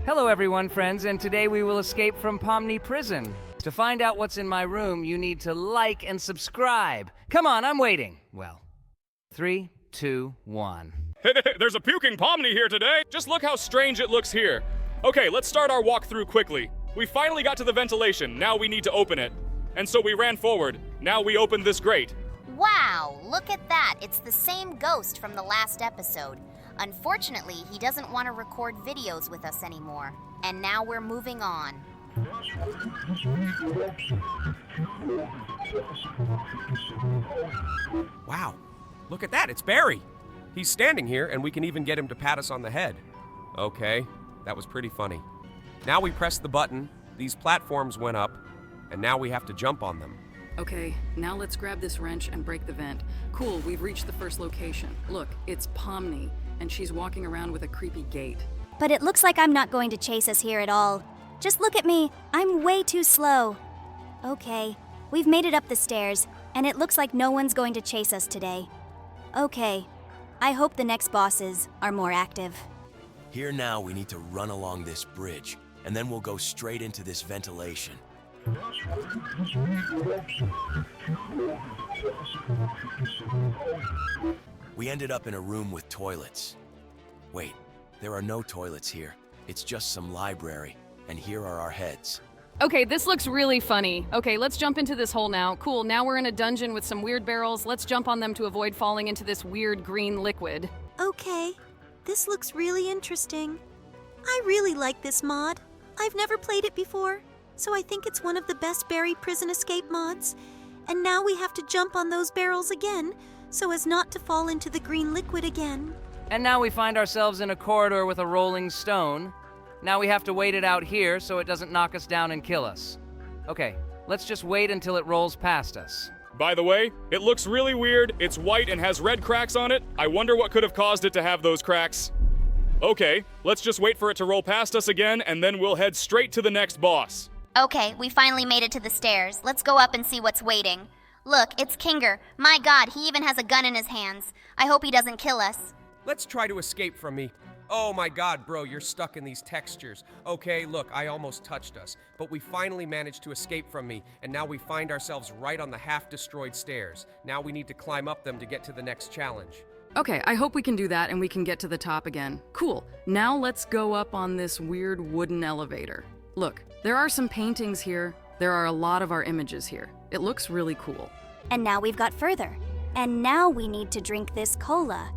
Hello everyone, friends, and today we will escape from POMNI prison. To find out what's in my room, you need to like and subscribe. Come on, I'm waiting. Well, 3, 2, 1. There's a puking POMNI here today. Just look how strange it looks here. Okay, let's start our walkthrough quickly. We finally got to the ventilation. Now we need to open it. And so we ran forward. Now we opened this grate. Wow, look at that. It's the same ghost from the last episode. Unfortunately, he doesn't want to record videos with us anymore. And now we're moving on. Wow, look at that, it's Barry. He's standing here and we can even get him to pat us on the head. Okay, that was pretty funny. Now we press the button, these platforms went up, and now we have to jump on them. Okay, now let's grab this wrench and break the vent. Cool, we've reached the first location. Look, it's POMNI, and she's walking around with a creepy gait. But it looks like I'm not going to chase us here at all. Just look at me, I'm way too slow. Okay, we've made it up the stairs, and it looks like no one's going to chase us today. Okay, I hope the next bosses are more active. Here now we need to run along this bridge, and then we'll go straight into this ventilation. We ended up in a room with toilets. Wait, there are no toilets here. It's just some library, and here are our heads. Okay, this looks really funny. Okay, let's jump into this hole now. Cool, now we're in a dungeon with some weird barrels. Let's jump on them to avoid falling into this weird green liquid. Okay, this looks really interesting. I really like this mod. I've never played it before, so I think it's one of the best Barry prison escape mods. And now we have to jump on those barrels again, so as not to fall into the green liquid again. And now we find ourselves in a corridor with a rolling stone. Now we have to wait it out here so it doesn't knock us down and kill us. Okay, let's just wait until it rolls past us. By the way, it looks really weird. It's white and has red cracks on it. I wonder what could have caused it to have those cracks. Okay, let's just wait for it to roll past us again, and then we'll head straight to the next boss. Okay, we finally made it to the stairs. Let's go up and see what's waiting. Look, it's Kinger. My God, he even has a gun in his hands. I hope he doesn't kill us. Let's try to escape from me. Oh my God, bro, you're stuck in these textures. Okay, look, I almost touched us, but we finally managed to escape from me, and now we find ourselves right on the half-destroyed stairs. Now we need to climb up them to get to the next challenge. Okay, I hope we can do that and we can get to the top again. Cool, now let's go up on this weird wooden elevator. Look, there are some paintings here. There are a lot of our images here. It looks really cool. And now we've got further. And now we need to drink this cola.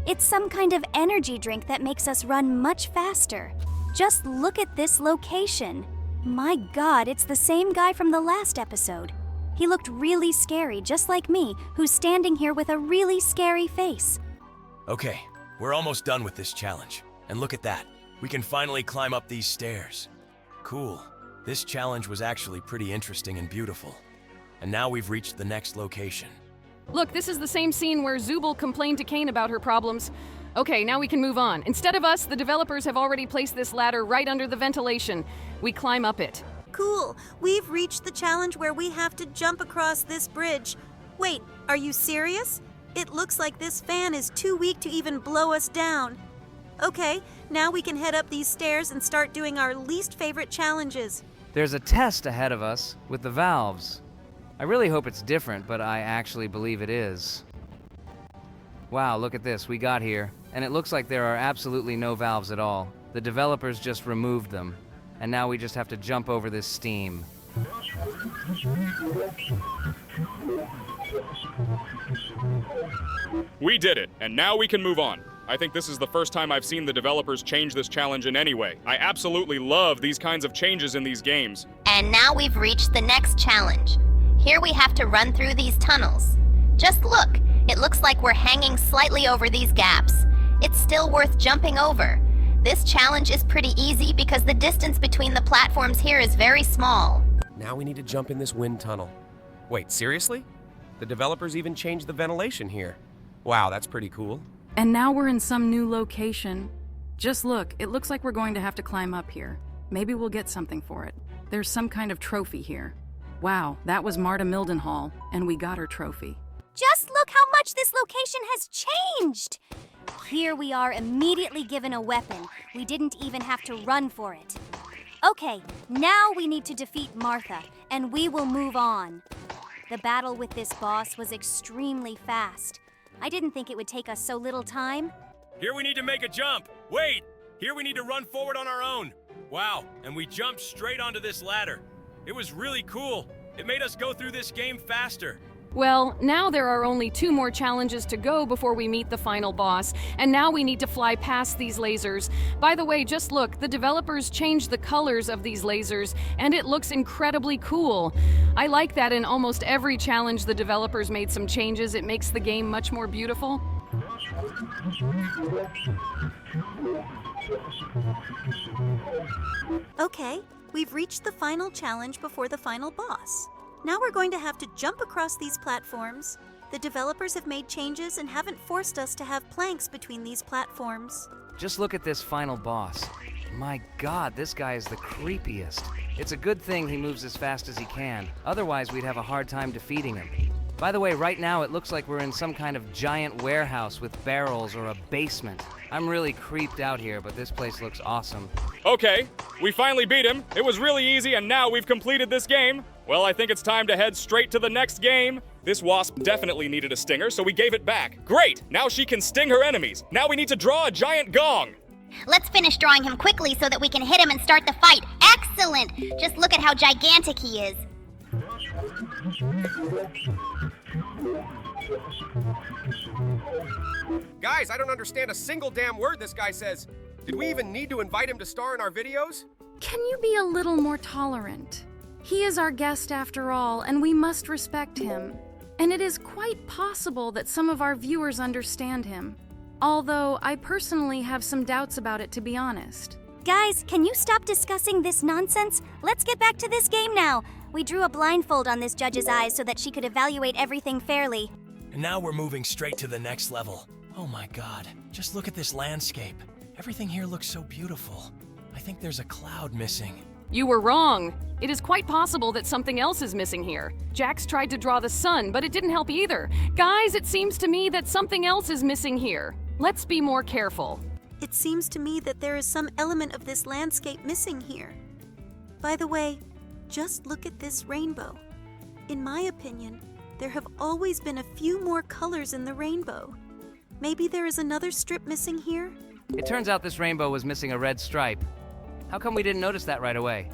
It's some kind of energy drink that makes us run much faster. Just look at this location. My God, it's the same guy from the last episode. He looked really scary, just like me, who's standing here with a really scary face. Okay, we're almost done with this challenge. And look at that. We can finally climb up these stairs. Cool. This challenge was actually pretty interesting and beautiful. And now we've reached the next location. Look, this is the same scene where Zubul complained to Kane about her problems. Okay, now we can move on. Instead of us, the developers have already placed this ladder right under the ventilation. We climb up it. Cool, we've reached the challenge where we have to jump across this bridge. Wait, are you serious? It looks like this fan is too weak to even blow us down. Okay, now we can head up these stairs and start doing our least favorite challenges. There's a test ahead of us with the valves. I really hope it's different, but I actually believe it is. Wow, look at this, we got here, and it looks like there are absolutely no valves at all. The developers just removed them, and now we just have to jump over this steam. We did it, and now we can move on. I think this is the first time I've seen the developers change this challenge in any way. I absolutely love these kinds of changes in these games. And now we've reached the next challenge. Here we have to run through these tunnels. Just look, it looks like we're hanging slightly over these gaps. It's still worth jumping over. This challenge is pretty easy because the distance between the platforms here is very small. Now we need to jump in this wind tunnel. Wait, seriously? The developers even changed the ventilation here. Wow, that's pretty cool. And now we're in some new location. Just look, it looks like we're going to have to climb up here. Maybe we'll get something for it. There's some kind of trophy here. Wow, that was Marta Mildenhall, and we got her trophy. Just look how much this location has changed! Here we are immediately given a weapon. We didn't even have to run for it. Okay, now we need to defeat Martha, and we will move on. The battle with this boss was extremely fast. I didn't think it would take us so little time. Here we need to make a jump. Wait! Here we need to run forward on our own. Wow, and we jumped straight onto this ladder. It was really cool. It made us go through this game faster. Well, now there are only 2 more challenges to go before we meet the final boss, and now we need to fly past these lasers. By the way, just look, the developers changed the colors of these lasers, and it looks incredibly cool. I like that in almost every challenge the developers made some changes. It makes the game much more beautiful. Okay, we've reached the final challenge before the final boss. Now we're going to have to jump across these platforms. The developers have made changes and haven't forced us to have planks between these platforms. Just look at this final boss. My God, this guy is the creepiest. It's a good thing he moves as fast as he can. Otherwise, we'd have a hard time defeating him. By the way, right now it looks like we're in some kind of giant warehouse with barrels or a basement. I'm really creeped out here, but this place looks awesome. Okay, we finally beat him. It was really easy, and now we've completed this game. Well, I think it's time to head straight to the next game. This wasp definitely needed a stinger, so we gave it back. Great! Now she can sting her enemies. Now we need to draw a giant gong. Let's finish drawing him quickly so that we can hit him and start the fight. Excellent! Just look at how gigantic he is. Guys, I don't understand a single damn word this guy says. Did we even need to invite him to star in our videos? Can you be a little more tolerant? He is our guest after all, and we must respect him. And it is quite possible that some of our viewers understand him. Although I personally have some doubts about it, to be honest. Guys, can you stop discussing this nonsense? Let's get back to this game now. We drew a blindfold on this judge's eyes so that she could evaluate everything fairly. And now we're moving straight to the next level. Oh my God, just look at this landscape. Everything here looks so beautiful. I think there's a cloud missing. You were wrong. It is quite possible that something else is missing here. Jax tried to draw the sun, but it didn't help either. Guys, it seems to me that something else is missing here. Let's be more careful. It seems to me that there is some element of this landscape missing here. By the way, just look at this rainbow. In my opinion, there have always been a few more colors in the rainbow. Maybe there is another strip missing here? It turns out this rainbow was missing a red stripe. How come we didn't notice that right away?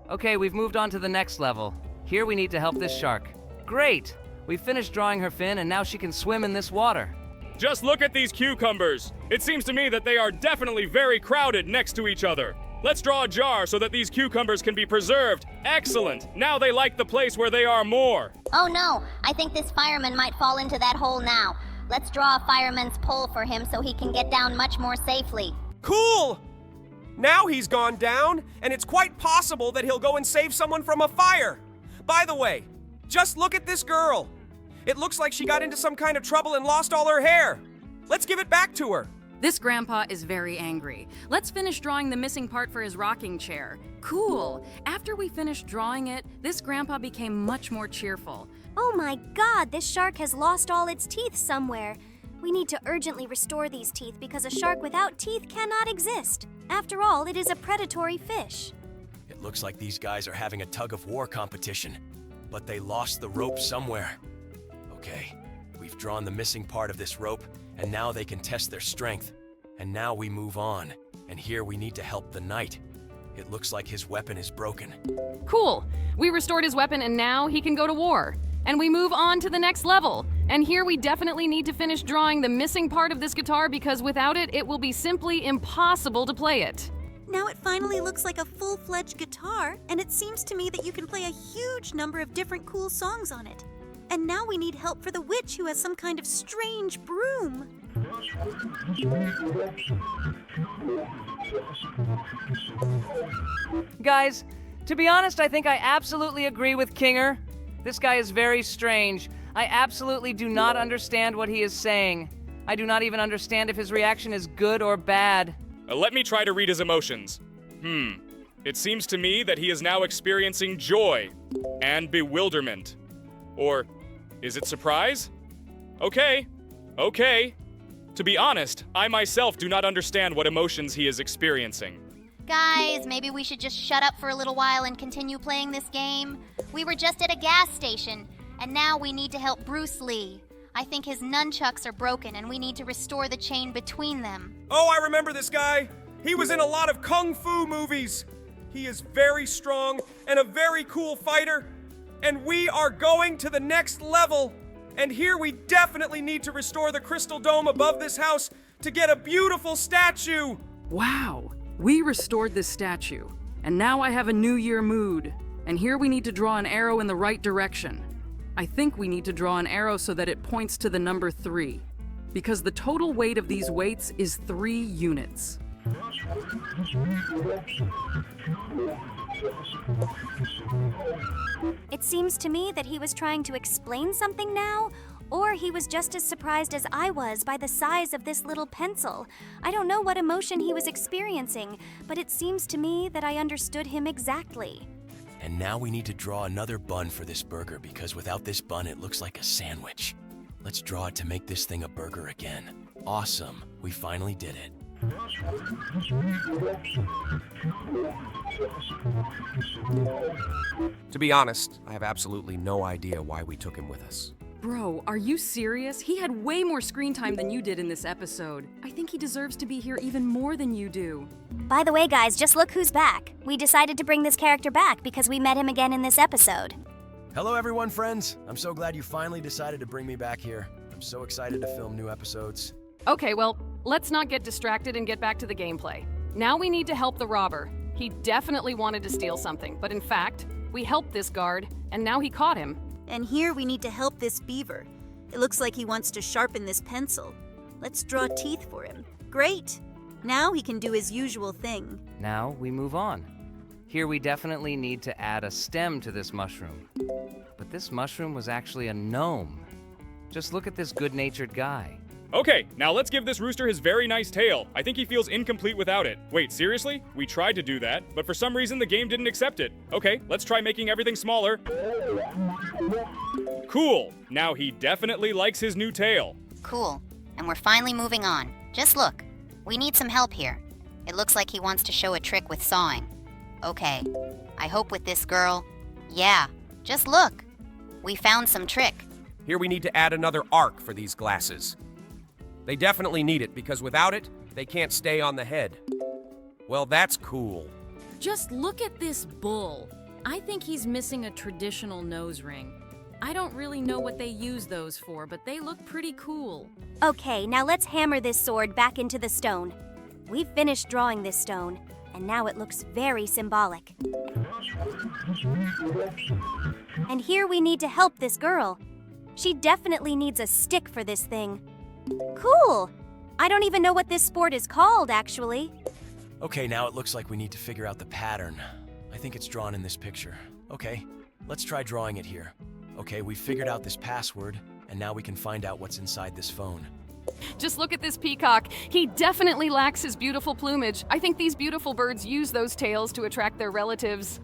Okay, we've moved on to the next level. Here we need to help this shark. Great! We've finished drawing her fin and now she can swim in this water. Just look at these cucumbers. It seems to me that they are definitely very crowded next to each other. Let's draw a jar so that these cucumbers can be preserved. Excellent! Now they like the place where they are more. Oh no, I think this fireman might fall into that hole now. Let's draw a fireman's pole for him so he can get down much more safely. Cool! Now he's gone down, and it's quite possible that he'll go and save someone from a fire. By the way, just look at this girl. It looks like she got into some kind of trouble and lost all her hair. Let's give it back to her. This grandpa is very angry. Let's finish drawing the missing part for his rocking chair. Cool. After we finished drawing it, this grandpa became much more cheerful. Oh my God, this shark has lost all its teeth somewhere. We need to urgently restore these teeth because a shark without teeth cannot exist. After all, it is a predatory fish. It looks like these guys are having a tug-of-war competition, but they lost the rope somewhere. Okay, we've drawn the missing part of this rope, and now they can test their strength. And now we move on, and here we need to help the knight. It looks like his weapon is broken. Cool. We restored his weapon and now he can go to war. And we move on to the next level. And here we definitely need to finish drawing the missing part of this guitar because without it, it will be simply impossible to play it. Now it finally looks like a full-fledged guitar, and it seems to me that you can play a huge number of different cool songs on it. And now we need help for the witch who has some kind of strange broom. Guys, to be honest, I think I absolutely agree with Kinger. This guy is very strange. I absolutely do not understand what he is saying. I do not even understand if his reaction is good or bad. Let me try to read his emotions. It seems to me that he is now experiencing joy and bewilderment. Or is it surprise? Okay. To be honest, I myself do not understand what emotions he is experiencing. Guys, maybe we should just shut up for a little while and continue playing this game. We were just at a gas station, and now we need to help Bruce Lee. I think his nunchucks are broken, and we need to restore the chain between them. Oh, I remember this guy. He was in a lot of kung fu movies. He is very strong and a very cool fighter. And we are going to the next level. And here we definitely need to restore the crystal dome above this house to get a beautiful statue. Wow, we restored this statue. And now I have a New Year mood. And here we need to draw an arrow in the right direction. I think we need to draw an arrow so that it points to the number 3. Because the total weight of these weights is 3 units. It seems to me that he was trying to explain something now, or he was just as surprised as I was by the size of this little pencil. I don't know what emotion he was experiencing, but it seems to me that I understood him exactly. And now we need to draw another bun for this burger because without this bun, it looks like a sandwich. Let's draw it to make this thing a burger again. Awesome, we finally did it. To be honest, I have absolutely no idea why we took him with us. Bro, are you serious? He had way more screen time than you did in this episode. I think he deserves to be here even more than you do. By the way, guys, just look who's back. We decided to bring this character back because we met him again in this episode. Hello everyone, friends. I'm so glad you finally decided to bring me back here. I'm so excited to film new episodes. Okay, well, let's not get distracted and get back to the gameplay. Now we need to help the robber. He definitely wanted to steal something, but in fact, we helped this guard, and now he caught him. And here we need to help this beaver. It looks like he wants to sharpen this pencil. Let's draw teeth for him. Great! Now he can do his usual thing. Now we move on. Here we definitely need to add a stem to this mushroom. But this mushroom was actually a gnome. Just look at this good-natured guy. Okay, now let's give this rooster his very nice tail. I think he feels incomplete without it. Wait, seriously? We tried to do that, but for some reason the game didn't accept it. Okay, let's try making everything smaller. Cool. Now he definitely likes his new tail. Cool. And we're finally moving on. Just look. We need some help here. It looks like he wants to show a trick with sawing. Okay. I hope with this girl... Yeah, just look. We found some trick. Here we need to add another arc for these glasses. They definitely need it because without it, they can't stay on the head. Well, that's cool. Just look at this bull. I think he's missing a traditional nose ring. I don't really know what they use those for, but they look pretty cool. Okay, now let's hammer this sword back into the stone. We've finished drawing this stone, and now it looks very symbolic. And here we need to help this girl. She definitely needs a stick for this thing. Cool! I don't even know what this sport is called, actually. Okay, now it looks like we need to figure out the pattern. I think it's drawn in this picture. Okay, let's try drawing it here. Okay, we figured out this password, and now we can find out what's inside this phone. Just look at this peacock. He definitely lacks his beautiful plumage. I think these beautiful birds use those tails to attract their relatives.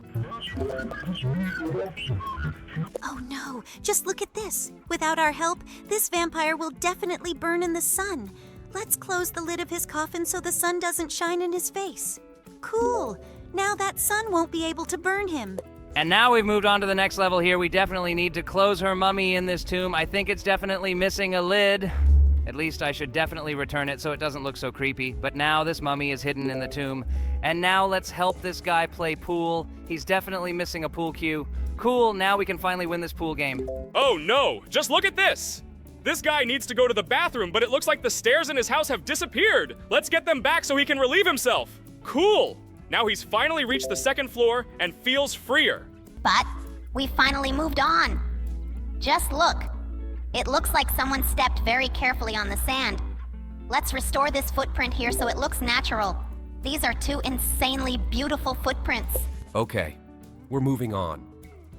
Oh no, just look at this. Without our help, this vampire will definitely burn in the sun. Let's close the lid of his coffin so the sun doesn't shine in his face. Cool. Now that sun won't be able to burn him. And now we've moved on to the next level here. We definitely need to close her mummy in this tomb. I think it's definitely missing a lid. At least I should definitely return it so it doesn't look so creepy. But now this mummy is hidden in the tomb. And now let's help this guy play pool. He's definitely missing a pool cue. Cool, now we can finally win this pool game. Oh no, just look at this! This guy needs to go to the bathroom, but it looks like the stairs in his house have disappeared. Let's get them back so he can relieve himself. Cool! Now he's finally reached the second floor and feels freer. But we finally moved on. Just look. It looks like someone stepped very carefully on the sand. Let's restore this footprint here so it looks natural. These are 2 insanely beautiful footprints. Okay, we're moving on.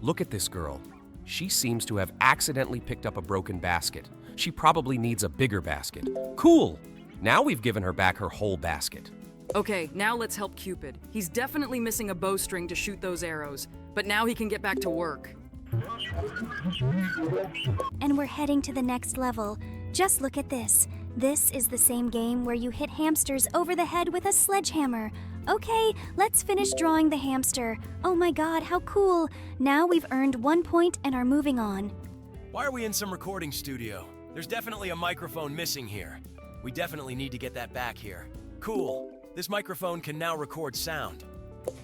Look at this girl. She seems to have accidentally picked up a broken basket. She probably needs a bigger basket. Cool! Now we've given her back her whole basket. Okay, now let's help Cupid. He's definitely missing a bowstring to shoot those arrows, but now he can get back to work. And we're heading to the next level. Just look at this. This is the same game where you hit hamsters over the head with a sledgehammer. Okay, let's finish drawing the hamster. Oh my god, how cool! Now we've earned 1 point and are moving on. Why are we in some recording studio? There's definitely a microphone missing here. We definitely need to get that back here. Cool. This microphone can now record sound.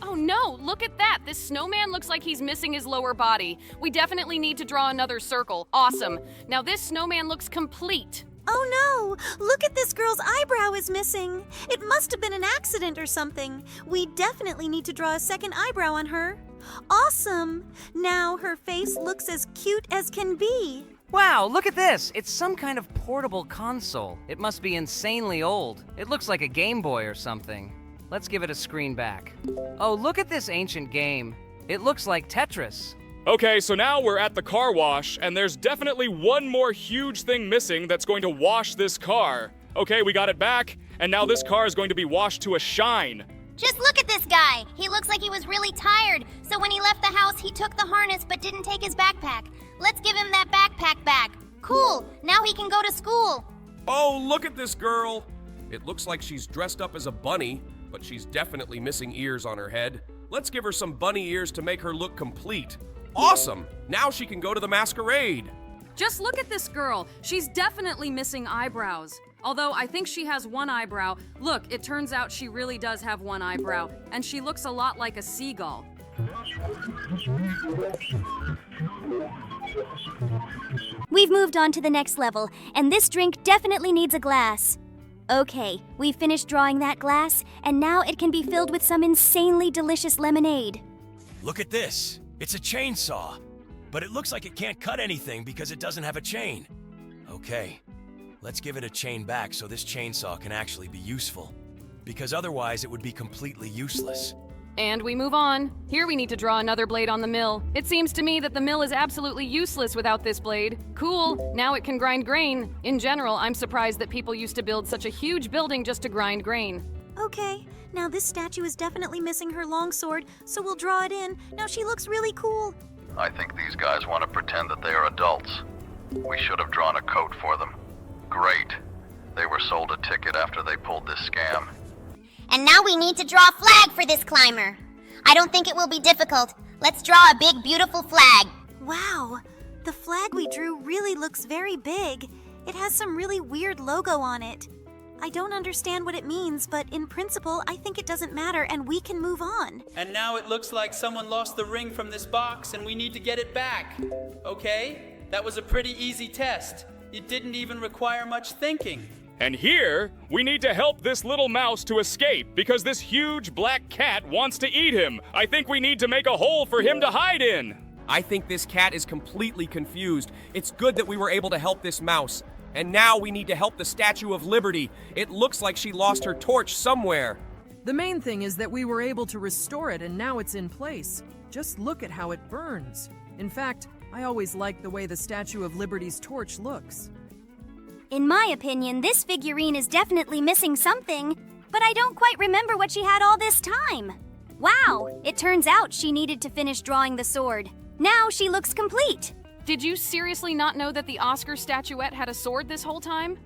Oh no, look at that! This snowman looks like he's missing his lower body. We definitely need to draw another circle. Awesome. Now this snowman looks complete. Oh no! Look at this girl's eyebrow is missing. It must have been an accident or something. We definitely need to draw a second eyebrow on her. Awesome! Now her face looks as cute as can be. Wow, look at this! It's some kind of portable console. It must be insanely old. It looks like a Game Boy or something. Let's give it a screen back. Oh, look at this ancient game. It looks like Tetris. Okay, so now we're at the car wash, and there's definitely one more huge thing missing that's going to wash this car. Okay, we got it back, and now this car is going to be washed to a shine. Just look at this guy. He looks like he was really tired, so when he left the house, he took the harness but didn't take his backpack. Let's give him that backpack back. Cool, now he can go to school. Oh, look at this girl! It looks like she's dressed up as a bunny, but she's definitely missing ears on her head. Let's give her some bunny ears to make her look complete. Awesome! Now she can go to the masquerade. Just look at this girl. She's definitely missing eyebrows. Although I think she has one eyebrow. Look, it turns out she really does have one eyebrow, and she looks a lot like a seagull. We've moved on to the next level, and this drink definitely needs a glass. Okay, we've finished drawing that glass, and now it can be filled with some insanely delicious lemonade. Look at this. It's a chainsaw. But it looks like it can't cut anything because it doesn't have a chain. Okay, let's give it a chain back so this chainsaw can actually be useful. Because otherwise it would be completely useless. And we move on. Here we need to draw another blade on the mill. It seems to me that the mill is absolutely useless without this blade. Cool, now it can grind grain. In general, I'm surprised that people used to build such a huge building just to grind grain. Okay, now this statue is definitely missing her long sword, so we'll draw it in. Now she looks really cool. I think these guys want to pretend that they are adults. We should have drawn a coat for them. Great. They were sold a ticket after they pulled this scam. And now we need to draw a flag for this climber. I don't think it will be difficult. Let's draw a big, beautiful flag. Wow, the flag we drew really looks very big. It has some really weird logo on it. I don't understand what it means, but in principle, I think it doesn't matter and we can move on. And now it looks like someone lost the ring from this box and we need to get it back. Okay, that was a pretty easy test. It didn't even require much thinking. And here, we need to help this little mouse to escape because this huge black cat wants to eat him. I think we need to make a hole for him to hide in. I think this cat is completely confused. It's good that we were able to help this mouse. And now we need to help the Statue of Liberty. It looks like she lost her torch somewhere. The main thing is that we were able to restore it and now it's in place. Just look at how it burns. In fact, I always liked the way the Statue of Liberty's torch looks. In my opinion, this figurine is definitely missing something, but I don't quite remember what she had all this time. Wow, it turns out she needed to finish drawing the sword. Now she looks complete. Did you seriously not know that the Oscar statuette had a sword this whole time?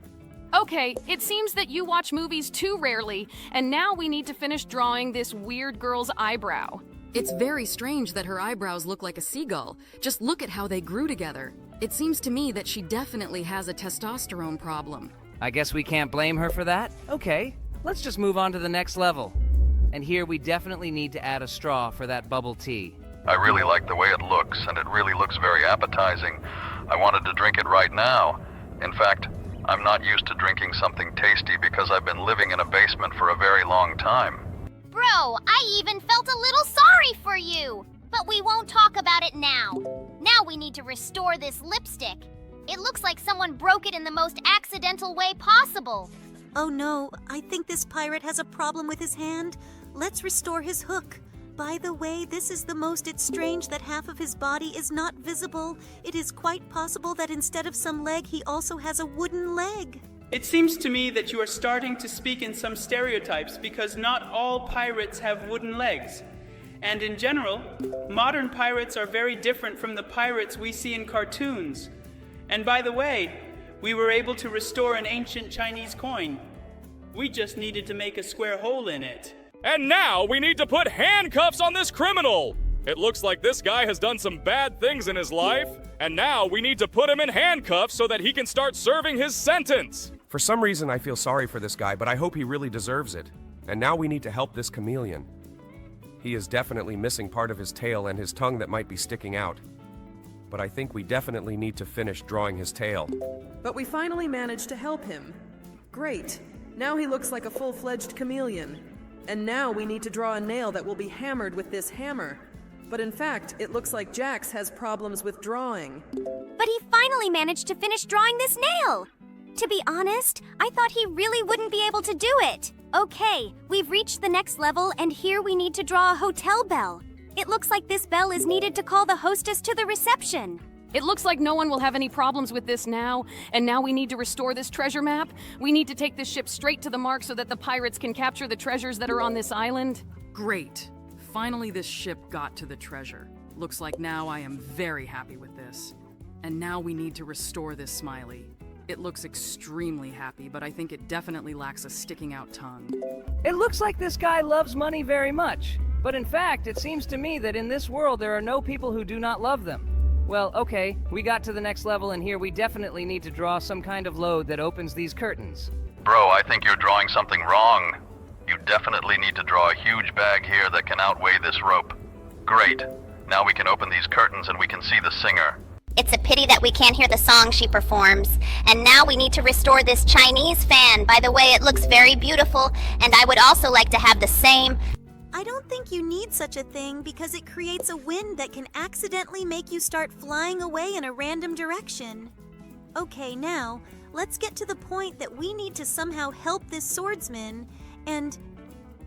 Okay, it seems that you watch movies too rarely, and now we need to finish drawing this weird girl's eyebrow. It's very strange that her eyebrows look like a seagull. Just look at how they grew together. It seems to me that she definitely has a testosterone problem. I guess we can't blame her for that? Okay, let's just move on to the next level. And here we definitely need to add a straw for that bubble tea. I really like the way it looks, and it really looks very appetizing. I wanted to drink it right now. In fact, I'm not used to drinking something tasty because I've been living in a basement for a very long time. Bro, I even felt a little sorry for you. But we won't talk about it now. Now we need to restore this lipstick. It looks like someone broke it in the most accidental way possible. Oh no, I think this pirate has a problem with his hand. Let's restore his hook. By the way, this is the most it's strange that half of his body is not visible. It is quite possible that instead of some leg, he also has a wooden leg. It seems to me that you are starting to speak in some stereotypes because not all pirates have wooden legs. And in general, modern pirates are very different from the pirates we see in cartoons. And by the way, We were able to restore an ancient Chinese coin. We just needed to make a square hole in it. And now we need to put handcuffs on this criminal! It looks like this guy has done some bad things in his life, and now we need to put him in handcuffs so that he can start serving his sentence! For some reason, I feel sorry for this guy, but I hope he really deserves it. And now we need to help this chameleon. He is definitely missing part of his tail and his tongue that might be sticking out. But I think we definitely need to finish drawing his tail. But we finally managed to help him. Great. Now he looks like a full-fledged chameleon. And now we need to draw a nail that will be hammered with this hammer. But in fact, it looks like Jax has problems with drawing. But he finally managed to finish drawing this nail! To be honest, I thought he really wouldn't be able to do it. Okay, we've reached the next level, and here we need to draw a hotel bell. It looks like this bell is needed to call the hostess to the reception. It looks like no one will have any problems with this now, and now we need to restore this treasure map. We need to take this ship straight to the mark so that the pirates can capture the treasures that are on this island. Great. Finally, this ship got to the treasure. Looks like now I am very happy with this. And now we need to restore this smiley. It looks extremely happy, but I think it definitely lacks a sticking out tongue. It looks like this guy loves money very much. But in fact, it seems to me that in this world there are no people who do not love them. Well, okay, we got to the next level, and here we definitely need to draw some kind of load that opens these curtains. Bro, I think you're drawing something wrong. You definitely need to draw a huge bag here that can outweigh this rope. Great. Now we can open these curtains and we can see the singer. It's a pity that we can't hear the song she performs. And now we need to restore this Chinese fan. By the way, it looks very beautiful, and I would also like to have the same. I don't think you need such a thing because it creates a wind that can accidentally make you start flying away in a random direction. Okay, now, let's get to the point that we need to somehow help this swordsman, and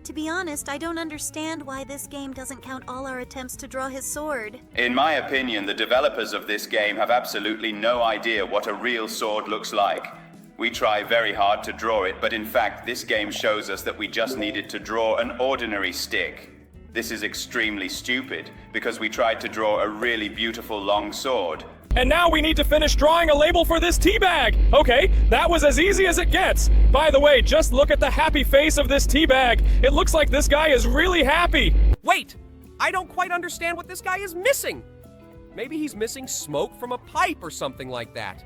to be honest, I don't understand why this game doesn't count all our attempts to draw his sword. In my opinion, the developers of this game have absolutely no idea what a real sword looks like. We try very hard to draw it, but in fact, this game shows us that we just needed to draw an ordinary stick. This is extremely stupid, because we tried to draw a really beautiful long sword. And now we need to finish drawing a label for this tea bag. Okay, that was as easy as it gets. By the way, just look at the happy face of this tea bag. It looks like this guy is really happy. Wait! I don't quite understand what this guy is missing. Maybe he's missing smoke from a pipe or something like that.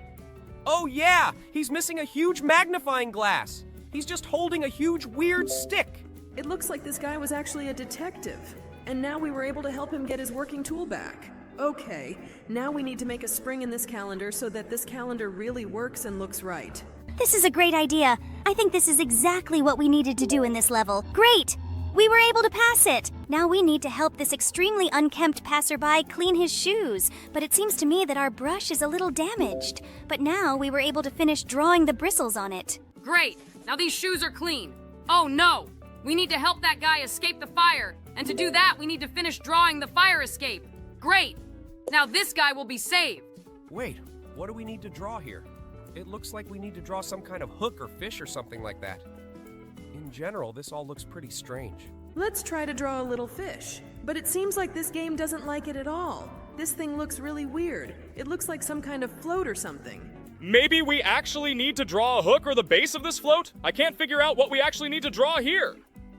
Oh yeah, he's missing a huge magnifying glass. He's just holding a huge weird stick. It looks like this guy was actually a detective. And now we were able to help him get his working tool back. Okay, now we need to make a spring in this calendar so that this calendar really works and looks right. This is a great idea. I think this is exactly what we needed to do in this level. Great! We were able to pass it! Now we need to help this extremely unkempt passerby clean his shoes, but it seems to me that our brush is a little damaged. But now we were able to finish drawing the bristles on it. Great! Now these shoes are clean. Oh no! We need to help that guy escape the fire. And to do that, we need to finish drawing the fire escape. Great! Now this guy will be saved. Wait, what do we need to draw here? It looks like we need to draw some kind of hook or fish or something like that. In general, this all looks pretty strange. Let's try to draw a little fish. But it seems like this game doesn't like it at all. This thing looks really weird. It looks like some kind of float or something. Maybe we actually need to draw a hook or the base of this float? I can't figure out what we actually need to draw here.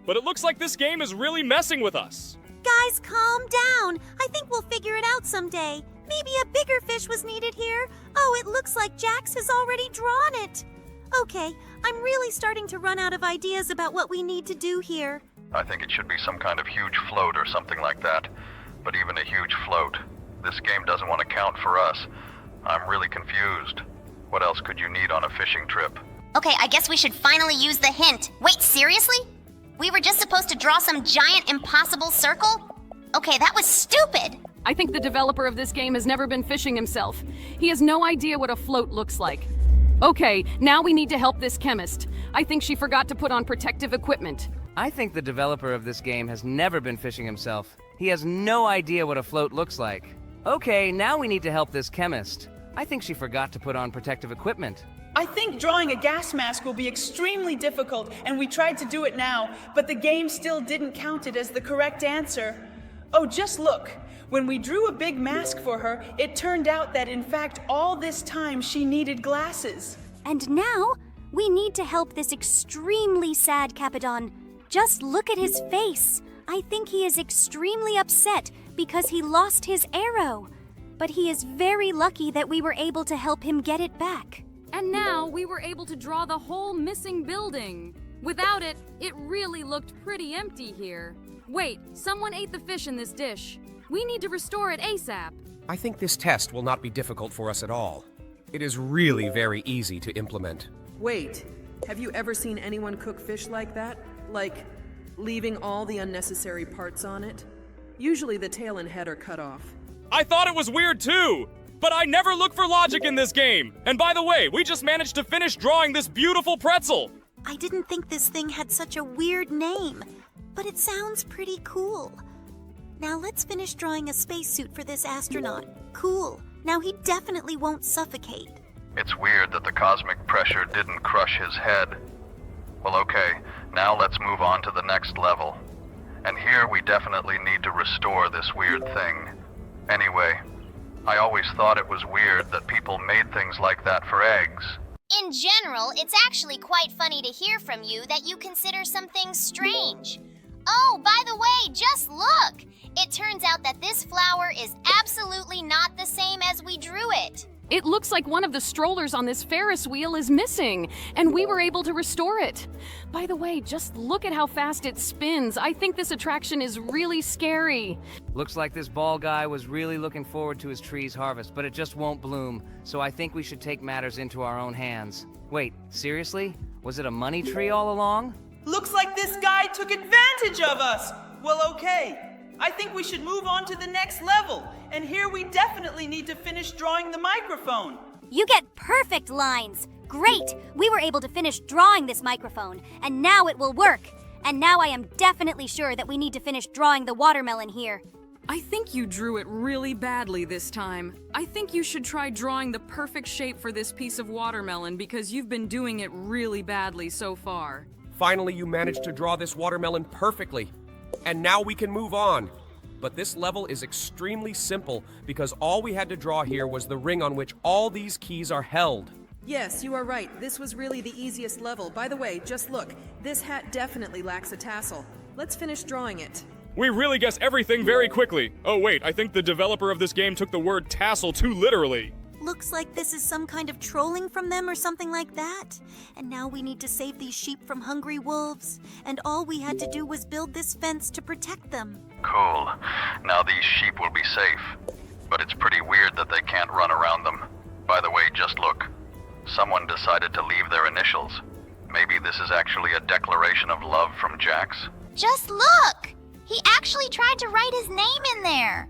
But it looks like this game is really messing with us. Guys, calm down. I think we'll figure it out someday. Maybe a bigger fish was needed here. Oh, it looks like Jax has already drawn it. Okay, I'm really starting to run out of ideas about what we need to do here. I think it should be some kind of huge float or something like that. But even a huge float, this game doesn't want to count for us. I'm really confused. What else could you need on a fishing trip? Okay, I guess we should finally use the hint. Wait, seriously? We were just supposed to draw some giant impossible circle? Okay, that was stupid. I think the developer of this game has never been fishing himself. He has no idea what a float looks like. Okay, now we need to help this chemist. I think she forgot to put on protective equipment. I think the developer of this game has never been fishing himself. He has no idea what a float looks like. Okay, now we need to help this chemist. I think she forgot to put on protective equipment. I think drawing a gas mask will be extremely difficult, and we tried to do it now, but the game still didn't count it as the correct answer. Oh, just look. When we drew a big mask for her, it turned out that in fact all this time she needed glasses. And now, we need to help this extremely sad Capadon. Just look at his face. I think he is extremely upset because he lost his arrow. But he is very lucky that we were able to help him get it back. And now we were able to draw the whole missing building. Without it, it really looked pretty empty here. Wait, someone ate the fish in this dish. We need to restore it ASAP. I think this test will not be difficult for us at all. It is really very easy to implement. Wait, have you ever seen anyone cook fish like that? Like, leaving all the unnecessary parts on it? Usually the tail and head are cut off. I thought it was weird too! But I never look for logic in this game! And by the way, we just managed to finish drawing this beautiful pretzel! I didn't think this thing had such a weird name, but it sounds pretty cool. Now let's finish drawing a spacesuit for this astronaut. Cool. Now he definitely won't suffocate. It's weird that the cosmic pressure didn't crush his head. Well, okay, now let's move on to the next level. And here we definitely need to restore this weird thing. Anyway, I always thought it was weird that people made things like that for eggs. In general, it's actually quite funny to hear from you that you consider some things strange. Oh, by the way, just look! It turns out that this flower is absolutely not the same as we drew it. It looks like one of the strollers on this Ferris wheel is missing, and we were able to restore it. By the way, just look at how fast it spins. I think this attraction is really scary. Looks like this ball guy was really looking forward to his tree's harvest, but it just won't bloom, so I think we should take matters into our own hands. Wait, seriously? Was it a money tree all along? Looks like this guy took advantage of us! Well, okay. I think we should move on to the next level. And here we definitely need to finish drawing the microphone. You get perfect lines. Great! We were able to finish drawing this microphone, and now it will work. And now I am definitely sure that we need to finish drawing the watermelon here. I think you drew it really badly this time. I think you should try drawing the perfect shape for this piece of watermelon because you've been doing it really badly so far. Finally, you managed to draw this watermelon perfectly. And now we can move on. But this level is extremely simple because all we had to draw here was the ring on which all these keys are held. Yes, you are right. This was really the easiest level. By the way, just look. This hat definitely lacks a tassel. Let's finish drawing it. We really guess everything very quickly. Oh wait, I think the developer of this game took the word tassel too literally. Looks like this is some kind of trolling from them or something like that. And now we need to save these sheep from hungry wolves. And all we had to do was build this fence to protect them. Cool. Now these sheep will be safe. But it's pretty weird that they can't run around them. By the way, just look. Someone decided to leave their initials. Maybe this is actually a declaration of love from Jax? Just look! He actually tried to write his name in there.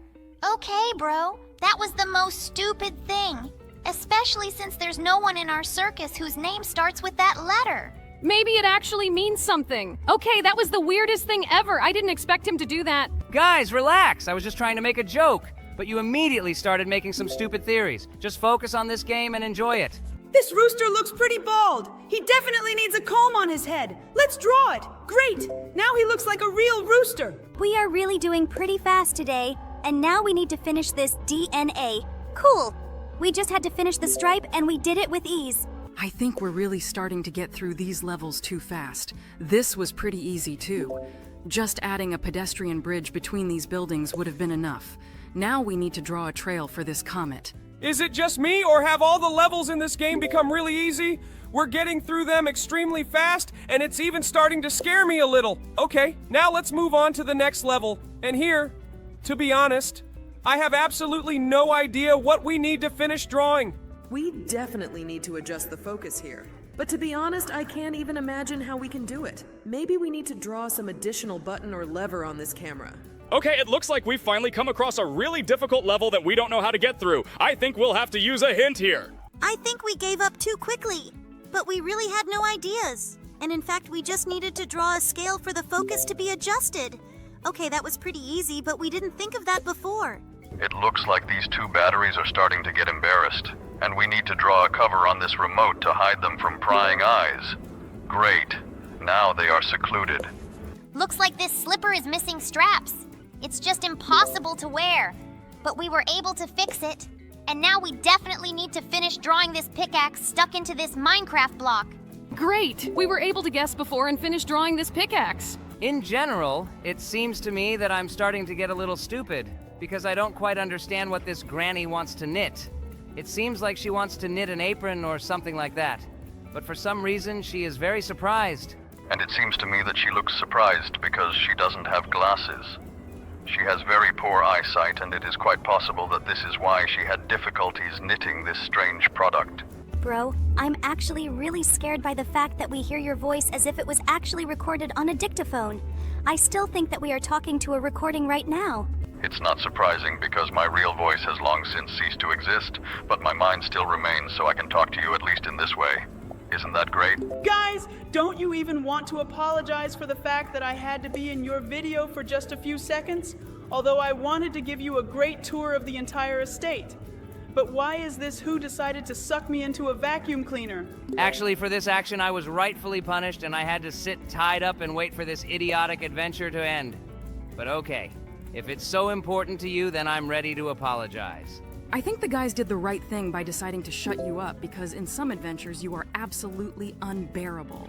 Okay, bro. That was the most stupid thing. Especially since there's no one in our circus whose name starts with that letter. Maybe it actually means something. Okay, that was the weirdest thing ever. I didn't expect him to do that. Guys, relax! I was just trying to make a joke, but you immediately started making some stupid theories. Just focus on this game and enjoy it. This rooster looks pretty bald. He definitely needs a comb on his head. Let's draw it. Great. Now he looks like a real rooster. We are really doing pretty fast today, and now we need to finish this DNA. Cool. We just had to finish the stripe, and we did it with ease. I think we're really starting to get through these levels too fast. This was pretty easy too. Just adding a pedestrian bridge between these buildings would have been enough. Now we need to draw a trail for this comet. Is it just me, or have all the levels in this game become really easy? We're getting through them extremely fast, and it's even starting to scare me a little. Okay, now let's move on to the next level. And here, to be honest, I have absolutely no idea what we need to finish drawing. We definitely need to adjust the focus here. But to be honest, I can't even imagine how we can do it. Maybe we need to draw some additional button or lever on this camera. Okay, it looks like we've finally come across a really difficult level that we don't know how to get through. I think we'll have to use a hint here. I think we gave up too quickly, but we really had no ideas. And in fact, we just needed to draw a scale for the focus to be adjusted. Okay, that was pretty easy, but we didn't think of that before. It looks like these two batteries are starting to get embarrassed, and we need to draw a cover on this remote to hide them from prying eyes. Great. Now they are secluded. Looks like this slipper is missing straps. It's just impossible to wear. but we were able to fix it. And now we definitely need to finish drawing this pickaxe stuck into this Minecraft block. Great! We were able to guess before and finish drawing this pickaxe. In general, it seems to me that I'm starting to get a little stupid, because I don't quite understand what this granny wants to knit. It seems like she wants to knit an apron or something like that, but for some reason she is very surprised. And it seems to me that she looks surprised because she doesn't have glasses. She has very poor eyesight, and it is quite possible that this is why she had difficulties knitting this strange product. Bro, I'm actually really scared by the fact that we hear your voice as if it was actually recorded on a dictaphone. I still think that we are talking to a recording right now. It's not surprising because my real voice has long since ceased to exist, but my mind still remains, so I can talk to you at least in this way. Isn't that great? Guys, don't you even want to apologize for the fact that I had to be in your video for just a few seconds? Although I wanted to give you a great tour of the entire estate. But why is this who decided to suck me into a vacuum cleaner? Actually, for this action, I was rightfully punished, and I had to sit tied up and wait for this idiotic adventure to end. But okay, if it's so important to you, then I'm ready to apologize. I think the guys did the right thing by deciding to shut you up because in some adventures you are absolutely unbearable.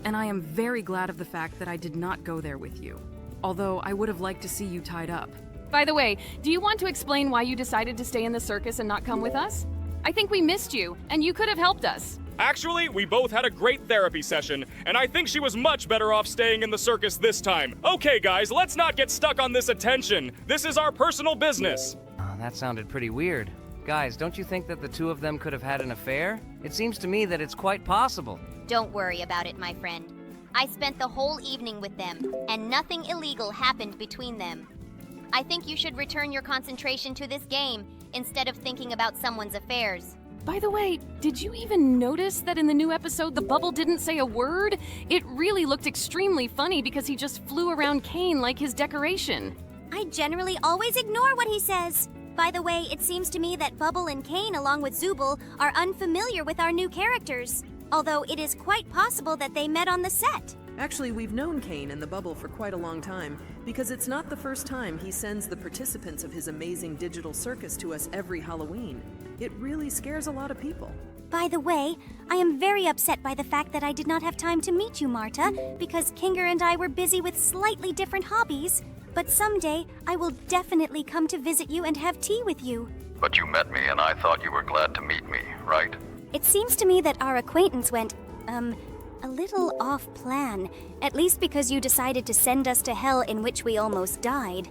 And I am very glad of the fact that I did not go there with you. Although I would have liked to see you tied up. By the way, do you want to explain why you decided to stay in the circus and not come with us? I think we missed you, and you could have helped us. Actually, we both had a great therapy session, and I think she was much better off staying in the circus this time. Okay, guys, let's not get stuck on this attention. This is our personal business. Oh, that sounded pretty weird. Guys, don't you think that the two of them could have had an affair? It seems to me that it's quite possible. Don't worry about it, my friend. I spent the whole evening with them, and nothing illegal happened between them. I think you should return your concentration to this game instead of thinking about someone's affairs. By the way, did you even notice that in the new episode the bubble didn't say a word? It really looked extremely funny because he just flew around Kane like his decoration. I generally always ignore what he says. By the way, it seems to me that Bubble and Kane, along with Zooble, are unfamiliar with our new characters. Although it is quite possible that they met on the set. Actually, we've known Kane and the Bubble for quite a long time, because it's not the first time he sends the participants of his amazing digital circus to us every Halloween. It really scares a lot of people. By the way, I am very upset by the fact that I did not have time to meet you, Marta, because Kinger and I were busy with slightly different hobbies. But someday, I will definitely come to visit you and have tea with you. But you met me, and I thought you were glad to meet me, right? It seems to me that our acquaintance went, a little off-plan, at least because you decided to send us to hell in which we almost died.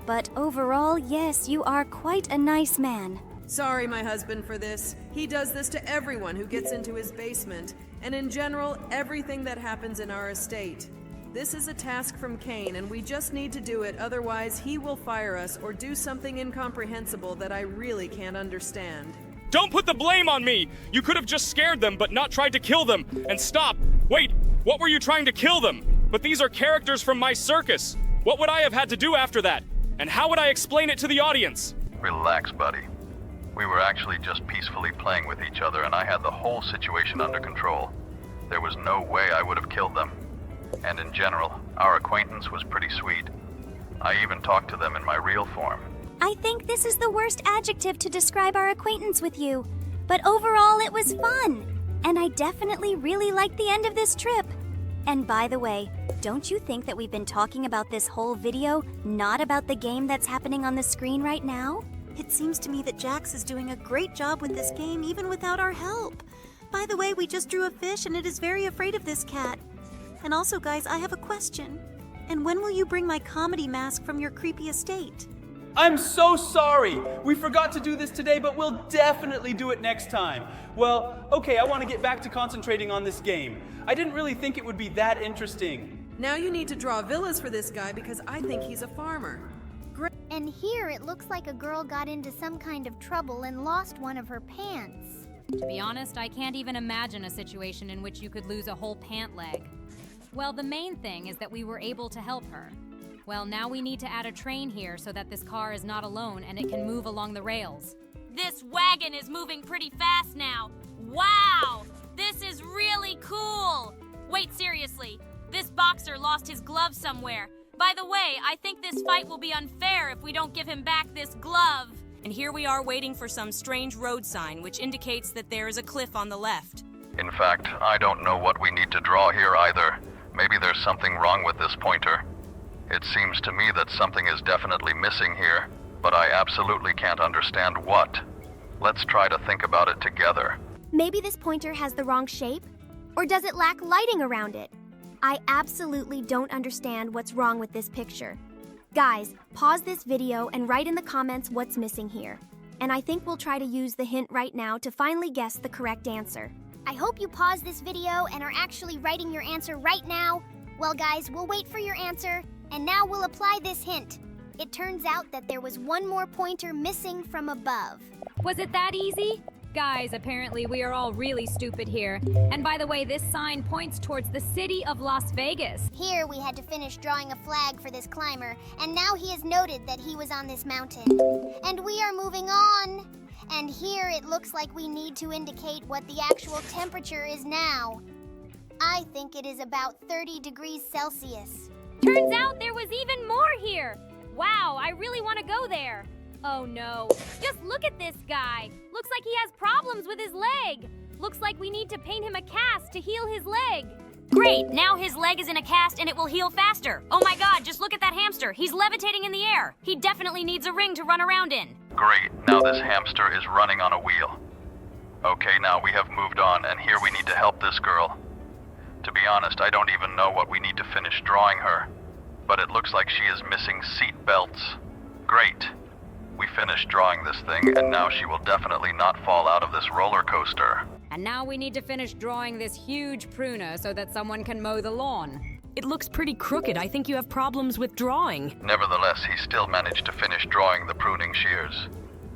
But overall, yes, you are quite a nice man. Sorry, my husband, for this. He does this to everyone who gets into his basement, and in general, everything that happens in our estate. This is a task from Kane, and we just need to do it, otherwise he will fire us or do something incomprehensible that I really can't understand. Don't put the blame on me! You could have just scared them, but not tried to kill them. And stop! Wait, what were you trying to kill them? But these are characters from my circus. What would I have had to do after that? And how would I explain it to the audience? Relax, buddy. We were actually just peacefully playing with each other, and I had the whole situation under control. There was no way I would have killed them. And in general, our acquaintance was pretty sweet. I even talked to them in my real form. I think this is the worst adjective to describe our acquaintance with you. But overall, it was fun. And I definitely really liked the end of this trip. And by the way, don't you think that we've been talking about this whole video, not about the game that's happening on the screen right now? It seems to me that Jax is doing a great job with this game even without our help. By the way, we just drew a fish and it is very afraid of this cat. And also, guys, I have a question. And when will you bring my comedy mask from your creepy estate? I'm so sorry. We forgot to do this today, but we'll definitely do it next time. Well, okay, I want to get back to concentrating on this game. I didn't really think it would be that interesting. Now you need to draw villas for this guy because I think he's a farmer. And here it looks like a girl got into some kind of trouble and lost one of her pants. To be honest, I can't even imagine a situation in which you could lose a whole pant leg. Well, the main thing is that we were able to help her. Well, now we need to add a train here so that this car is not alone and it can move along the rails. This wagon is moving pretty fast now. Wow! This is really cool! Wait, seriously, this boxer lost his glove somewhere. By the way, I think this fight will be unfair if we don't give him back this glove. And here we are waiting for some strange road sign which indicates that there is a cliff on the left. In fact, I don't know what we need to draw here either. Maybe there's something wrong with this pointer. It seems to me that something is definitely missing here, but I absolutely can't understand what. Let's try to think about it together. Maybe this pointer has the wrong shape? Or does it lack lighting around it? I absolutely don't understand what's wrong with this picture. Guys, pause this video and write in the comments what's missing here. And I think we'll try to use the hint right now to finally guess the correct answer. I hope you pause this video and are actually writing your answer right now. Well, guys, we'll wait for your answer, and now we'll apply this hint. It turns out that there was one more pointer missing from above. Was it that easy? Guys, apparently we are all really stupid here. And by the way, this sign points towards the city of Las Vegas. Here we had to finish drawing a flag for this climber, and now he has noted that he was on this mountain. And we are moving on. And here it looks like we need to indicate what the actual temperature is now. I think it is about 30 degrees Celsius. Turns out there was even more here. Wow, I really want to go there. Oh no, just look at this guy. Looks like he has problems with his leg. Looks like we need to paint him a cast to heal his leg. Great, now his leg is in a cast and it will heal faster. Oh my god, just look at that hamster. He's levitating in the air. He definitely needs a ring to run around in. Great, now this hamster is running on a wheel. Okay, now we have moved on, and here we need to help this girl. To be honest, I don't even know what we need to finish drawing her, but it looks like she is missing seat belts. Great. We finished drawing this thing, and now she will definitely not fall out of this roller coaster. And now we need to finish drawing this huge pruner so that someone can mow the lawn. It looks pretty crooked. I think you have problems with drawing. Nevertheless, he still managed to finish drawing the pruning shears.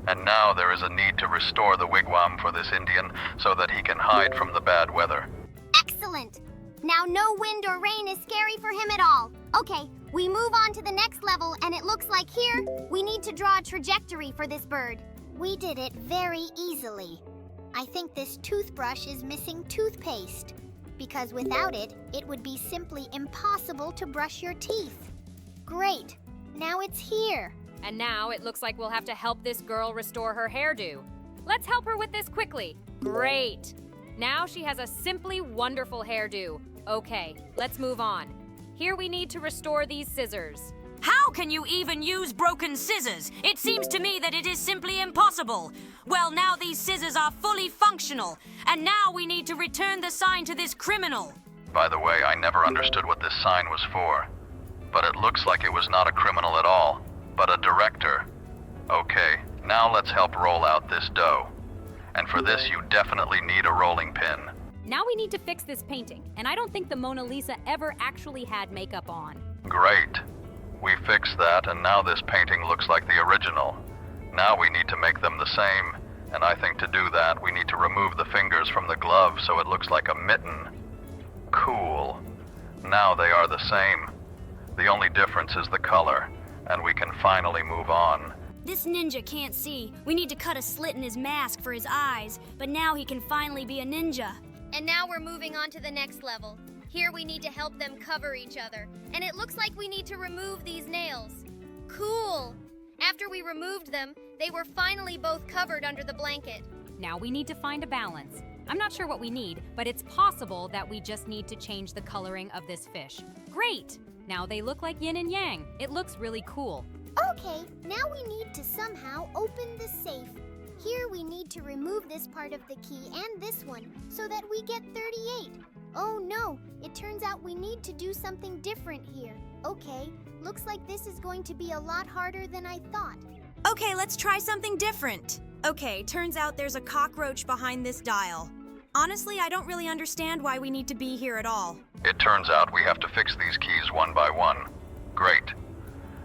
And now there is a need to restore the wigwam for this Indian so that he can hide from the bad weather. Excellent. Now no wind or rain is scary for him at all. Okay, we move on to the next level, and it looks like here we need to draw a trajectory for this bird. We did it very easily. I think this toothbrush is missing toothpaste, because without it, it would be simply impossible to brush your teeth. Great, now it's here. And now it looks like we'll have to help this girl restore her hairdo. Let's help her with this quickly. Great. Now she has a simply wonderful hairdo. Okay, let's move on. Here we need to restore these scissors. How can you even use broken scissors? It seems to me that it is simply impossible. Well, now these scissors are fully functional, and now we need to return the sign to this criminal. By the way, I never understood what this sign was for, but it looks like it was not a criminal at all, but a director. Okay, now let's help roll out this dough. And for this, you definitely need a rolling pin. Now we need to fix this painting, and I don't think the Mona Lisa ever actually had makeup on. Great. We fixed that, and now this painting looks like the original. Now we need to make them the same, and I think to do that, we need to remove the fingers from the glove so it looks like a mitten. Cool. Now they are the same. The only difference is the color, and we can finally move on. This ninja can't see. We need to cut a slit in his mask for his eyes, but now he can finally be a ninja. And now we're moving on to the next level. Here we need to help them cover each other, and it looks like we need to remove these nails. Cool! After we removed them, they were finally both covered under the blanket. Now we need to find a balance. I'm not sure what we need, but it's possible that we just need to change the coloring of this fish. Great! Now they look like yin and yang. It looks really cool. Okay, now we need to somehow open the safe. Here we need to remove this part of the key and this one so that we get 38. Oh no, it turns out we need to do something different here. Okay, looks like this is going to be a lot harder than I thought. Okay, let's try something different. Okay, turns out there's a cockroach behind this dial. Honestly, I don't really understand why we need to be here at all. It turns out we have to fix these keys one by one. Great.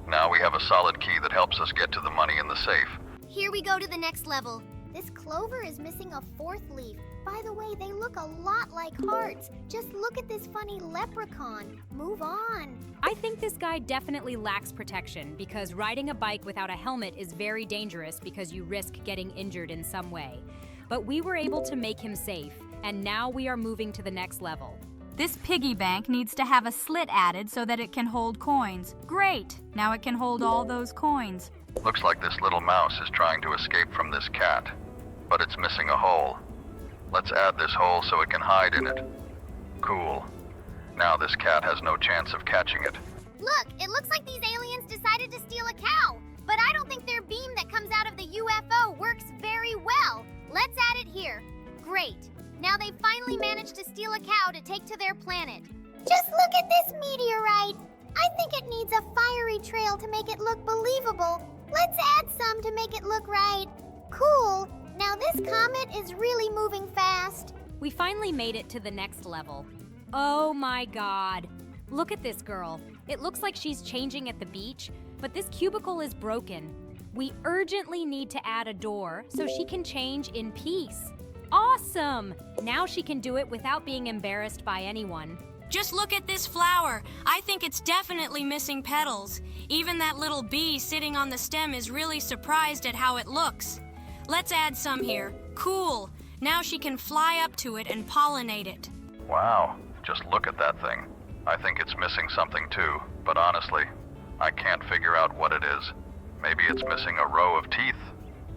Now we have a solid key that helps us get to the money in the safe. Here we go to the next level. This clover is missing a fourth leaf. By the way, they look a lot like hearts. Just look at this funny leprechaun. Move on. I think this guy definitely lacks protection because riding a bike without a helmet is very dangerous because you risk getting injured in some way. But we were able to make him safe, and now we are moving to the next level. This piggy bank needs to have a slit added so that it can hold coins. Great! Now it can hold all those coins. Looks like this little mouse is trying to escape from this cat, but it's missing a hole. Let's add this hole so it can hide in it. Cool. Now this cat has no chance of catching it. Look, it looks like these aliens decided to steal a cow, but I don't think their beam that comes out of the UFO works very well. Let's add it here. Great. Now they finally managed to steal a cow to take to their planet. Just look at this meteorite. I think it needs a fiery trail to make it look believable. Let's add some to make it look right. Cool. Now this comet is really moving fast. We finally made it to the next level. Oh my god. Look at this girl. It looks like she's changing at the beach, but this cubicle is broken. We urgently need to add a door so she can change in peace. Awesome! Now she can do it without being embarrassed by anyone. Just look at this flower. I think it's definitely missing petals. Even that little bee sitting on the stem is really surprised at how it looks. Let's add some here. Cool. Now she can fly up to it and pollinate it. Wow, just look at that thing. I think it's missing something too, but honestly, I can't figure out what it is. Maybe it's missing a row of teeth.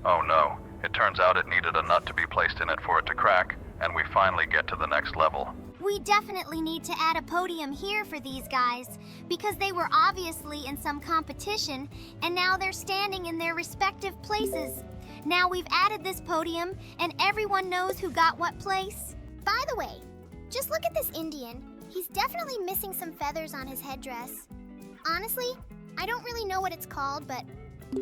Oh no, it turns out it needed a nut to be placed in it for it to crack, and we finally get to the next level. We definitely need to add a podium here for these guys, because they were obviously in some competition, and now they're standing in their respective places. Now we've added this podium, and everyone knows who got what place. By the way, just look at this Indian. He's definitely missing some feathers on his headdress. Honestly, I don't really know what it's called, but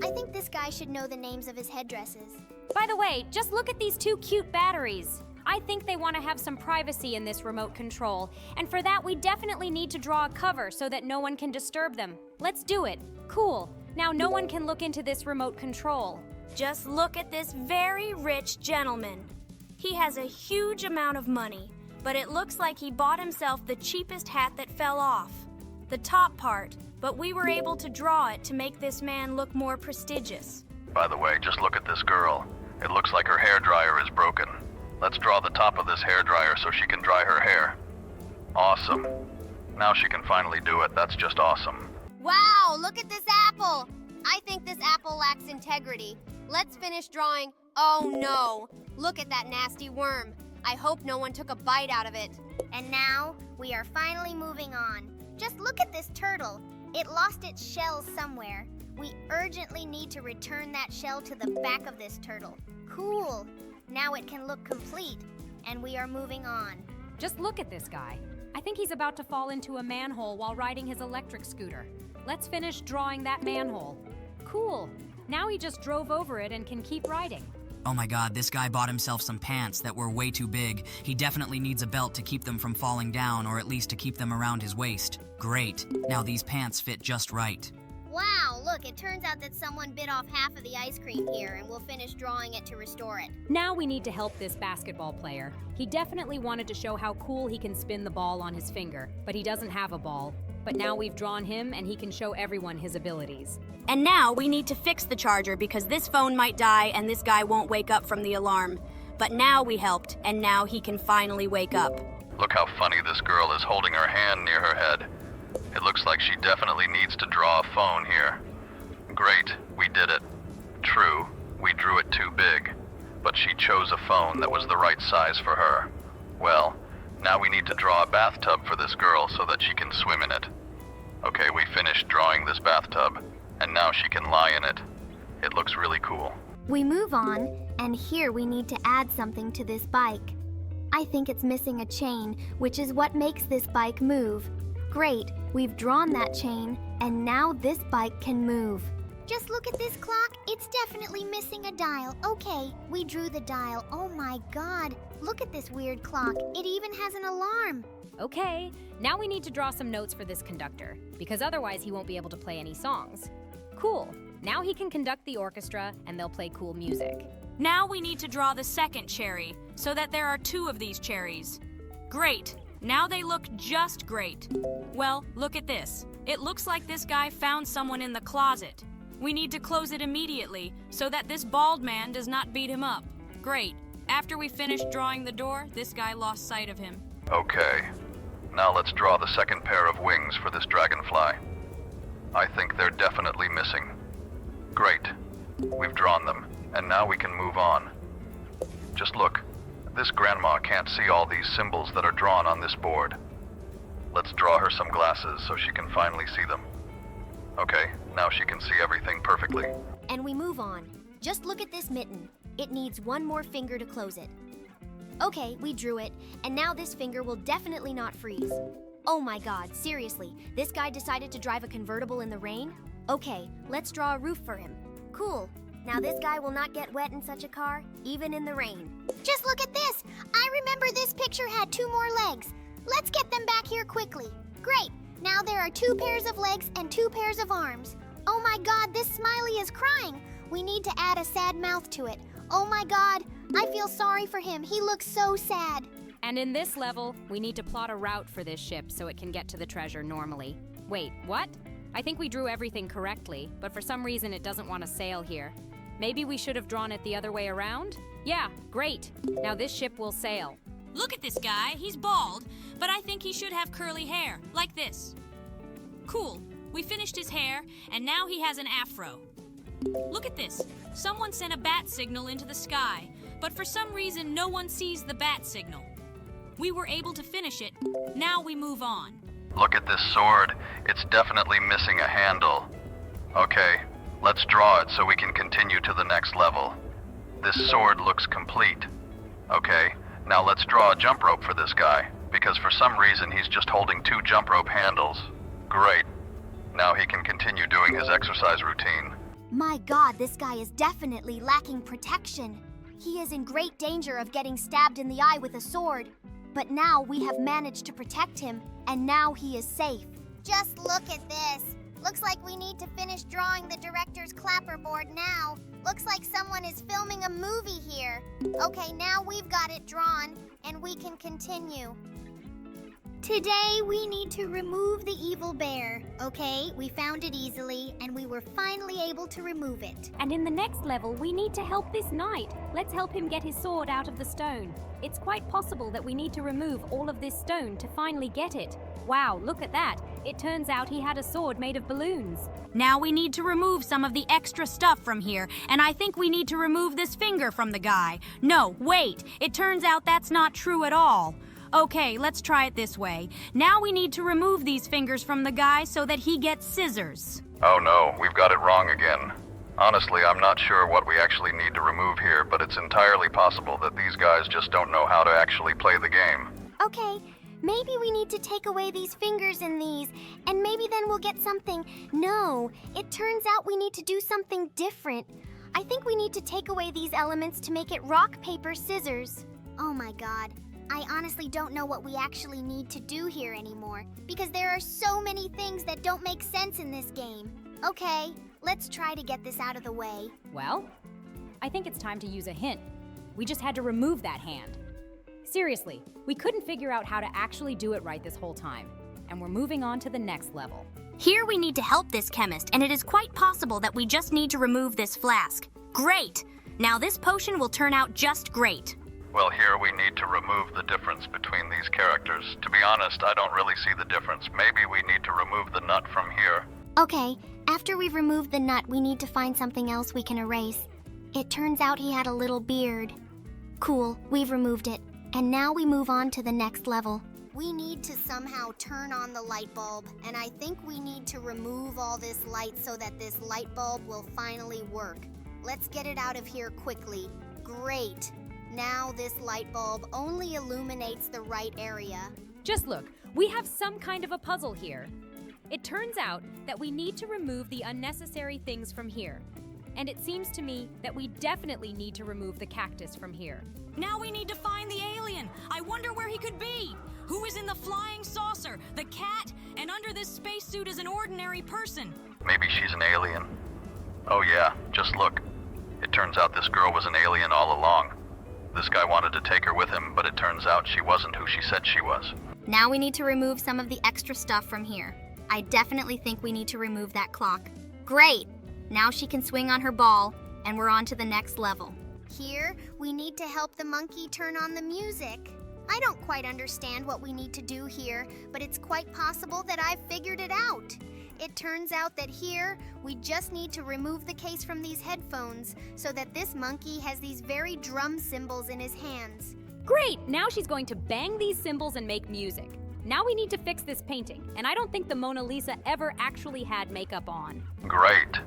I think this guy should know the names of his headdresses. By the way, just look at these two cute batteries. I think they want to have some privacy in this remote control, and for that we definitely need to draw a cover so that no one can disturb them. Let's do it. Cool. Now no one can look into this remote control. Just look at this very rich gentleman. He has a huge amount of money, but it looks like he bought himself the cheapest hat that fell off. The top part, but we were able to draw it to make this man look more prestigious. By the way, just look at this girl. It looks like her hairdryer is broken. Let's draw the top of this hairdryer so she can dry her hair. Awesome. Now she can finally do it. That's just awesome. Wow, look at this apple. I think this apple lacks integrity. Let's finish drawing. Oh no, look at that nasty worm. I hope no one took a bite out of it. And now, we are finally moving on. Just look at this turtle. It lost its shell somewhere. We urgently need to return that shell to the back of this turtle. Cool. Now it can look complete, and we are moving on. Just look at this guy. I think he's about to fall into a manhole while riding his electric scooter. Let's finish drawing that manhole. Cool. Now he just drove over it and can keep riding. Oh my god, this guy bought himself some pants that were way too big. He definitely needs a belt to keep them from falling down, or at least to keep them around his waist. Great. Now these pants fit just right. Wow, look, it turns out that someone bit off half of the ice cream here, and we'll finish drawing it to restore it. Now we need to help this basketball player. He definitely wanted to show how cool he can spin the ball on his finger, but he doesn't have a ball. But now we've drawn him, and he can show everyone his abilities. And now we need to fix the charger because this phone might die and this guy won't wake up from the alarm. But now we helped, and now he can finally wake up. Look how funny this girl is holding her hand near her head. It looks like she definitely needs to draw a phone here. Great, we did it. True, we drew it too big, but she chose a phone that was the right size for her. Well, now we need to draw a bathtub for this girl so that she can swim in it. Okay, we finished drawing this bathtub, and now she can lie in it. It looks really cool. We move on, and here we need to add something to this bike. I think it's missing a chain, which is what makes this bike move. Great, we've drawn that chain, and now this bike can move. Just look at this clock. It's definitely missing a dial. Okay, we drew the dial. Oh my god, look at this weird clock. It even has an alarm. Okay, now we need to draw some notes for this conductor, because otherwise he won't be able to play any songs. Cool. Now he can conduct the orchestra, and they'll play cool music. Now we need to draw the second cherry, so that there are two of these cherries. Great. Now they look just great. Well, look at this. It looks like this guy found someone in the closet. We need to close it immediately, so that this bald man does not beat him up. Great. After we finished drawing the door, this guy lost sight of him. Okay. Now let's draw the second pair of wings for this dragonfly. I think they're definitely missing. Great. We've drawn them, and now we can move on. Just look. This grandma can't see all these symbols that are drawn on this board. Let's draw her some glasses so she can finally see them. Okay, now she can see everything perfectly. And we move on. Just look at this mitten. It needs one more finger to close it. Okay, we drew it, and now this finger will definitely not freeze. Oh my god, seriously, this guy decided to drive a convertible in the rain? Okay, let's draw a roof for him. Cool. Now this guy will not get wet in such a car, even in the rain. Just look at this! I remember this picture had 2 more legs. Let's get them back here quickly. Great! Now there are 2 pairs of legs and 2 pairs of arms. Oh my god, this smiley is crying. We need to add a sad mouth to it. Oh my god, I feel sorry for him. He looks so sad. And in this level, we need to plot a route for this ship so it can get to the treasure normally. Wait, what? I think we drew everything correctly, but for some reason it doesn't want to sail here. Maybe we should have drawn it the other way around? Yeah, great. Now this ship will sail. Look at this guy. He's bald, but I think he should have curly hair, like this. Cool. We finished his hair, and now he has an afro. Look at this. Someone sent a bat signal into the sky, but for some reason no one sees the bat signal. We were able to finish it. Now we move on. Look at this sword. It's definitely missing a handle. Okay, let's draw it so we can continue to the next level. This sword looks complete. Okay, now let's draw a jump rope for this guy, because for some reason he's just holding 2 jump rope handles. Great. Now he can continue doing his exercise routine. My god, this guy is definitely lacking protection. He is in great danger of getting stabbed in the eye with a sword. But now we have managed to protect him, and now he is safe. Just look at this. Looks like we need to finish drawing the director's clapperboard now. Looks like someone is filming a movie here. Okay, now we've got it drawn, and we can continue. Today, we need to remove the evil bear. Okay, we found it easily, and we were finally able to remove it. And in the next level, we need to help this knight. Let's help him get his sword out of the stone. It's quite possible that we need to remove all of this stone to finally get it. Wow, look at that. It turns out he had a sword made of balloons. Now we need to remove some of the extra stuff from here, and I think we need to remove this finger from the guy. No, wait. It turns out that's not true at all. Okay, let's try it this way. Now we need to remove these fingers from the guy so that he gets scissors. Oh no, we've got it wrong again. Honestly, I'm not sure what we actually need to remove here, but it's entirely possible that these guys just don't know how to actually play the game. Okay, maybe we need to take away these fingers and these, and maybe then we'll get something. No, it turns out we need to do something different. I think we need to take away these elements to make it rock, paper, scissors. Oh my god. I honestly don't know what we actually need to do here anymore, because there are so many things that don't make sense in this game. Okay, let's try to get this out of the way. Well, I think it's time to use a hint. We just had to remove that hand. Seriously, we couldn't figure out how to actually do it right this whole time, and we're moving on to the next level. Here we need to help this chemist, and it is quite possible that we just need to remove this flask. Great! Now this potion will turn out just great. Well, here we need to remove the difference between these characters. To be honest, I don't really see the difference. Maybe we need to remove the nut from here. Okay, after we've removed the nut, we need to find something else we can erase. It turns out he had a little beard. Cool, we've removed it. And now we move on to the next level. We need to somehow turn on the light bulb, and I think we need to remove all this light so that this light bulb will finally work. Let's get it out of here quickly. Great. Now this light bulb only illuminates the right area. Just look, we have some kind of a puzzle here. It turns out that we need to remove the unnecessary things from here. And it seems to me that we definitely need to remove the cactus from here. Now we need to find the alien. I wonder where he could be. Who is in the flying saucer, the cat, and under this spacesuit is an ordinary person? Maybe she's an alien. Oh yeah, just look. It turns out this girl was an alien all along. This guy wanted to take her with him, but it turns out she wasn't who she said she was. Now we need to remove some of the extra stuff from here. I definitely think we need to remove that clock. Great! Now she can swing on her ball, and we're on to the next level. Here, we need to help the monkey turn on the music. I don't quite understand what we need to do here, but it's quite possible that I've figured it out. It turns out that here, we just need to remove the case from these headphones so that this monkey has these very drum cymbals in his hands. Great! Now she's going to bang these cymbals and make music. Now we need to fix this painting, and I don't think the Mona Lisa ever actually had makeup on. Great.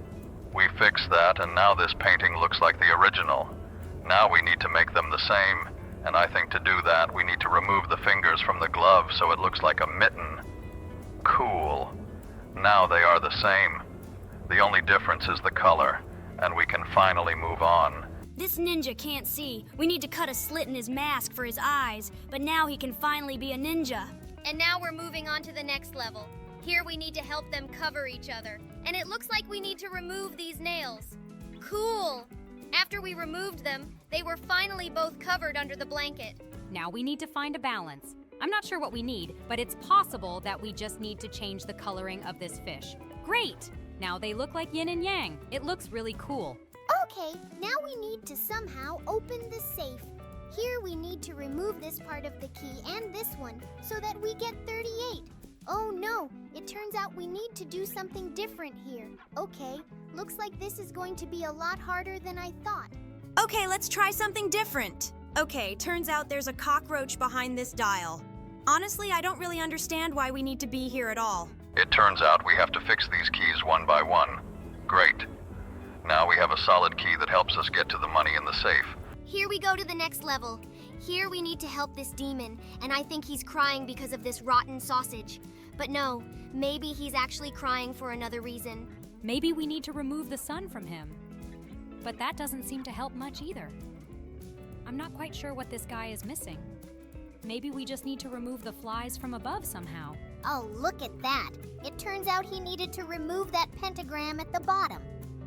We fixed that, and now this painting looks like the original. Now we need to make them the same, and I think to do that, we need to remove the fingers from the glove so it looks like a mitten. Cool. Now they are the same. The only difference is the color, and we can finally move on. This ninja can't see. We need to cut a slit in his mask for his eyes, but now he can finally be a ninja. And now we're moving on to the next level. Here we need to help them cover each other, and it looks like we need to remove these nails. Cool! After we removed them, they were finally both covered under the blanket. Now we need to find a balance. I'm not sure what we need, but it's possible that we just need to change the coloring of this fish. Great! Now they look like yin and yang. It looks really cool. Okay, now we need to somehow open the safe. Here we need to remove this part of the key and this one so that we get 38. Oh no, it turns out we need to do something different here. Okay, looks like this is going to be a lot harder than I thought. Okay, let's try something different. Okay, turns out there's a cockroach behind this dial. Honestly, I don't really understand why we need to be here at all. It turns out we have to fix these keys one by one. Great. Now we have a solid key that helps us get to the money in the safe. Here we go to the next level. Here we need to help this demon, and I think he's crying because of this rotten sausage. But no, maybe he's actually crying for another reason. Maybe we need to remove the sun from him. But that doesn't seem to help much either. I'm not quite sure what this guy is missing. Maybe we just need to remove the flies from above somehow. Oh, look at that. It turns out he needed to remove that pentagram at the bottom.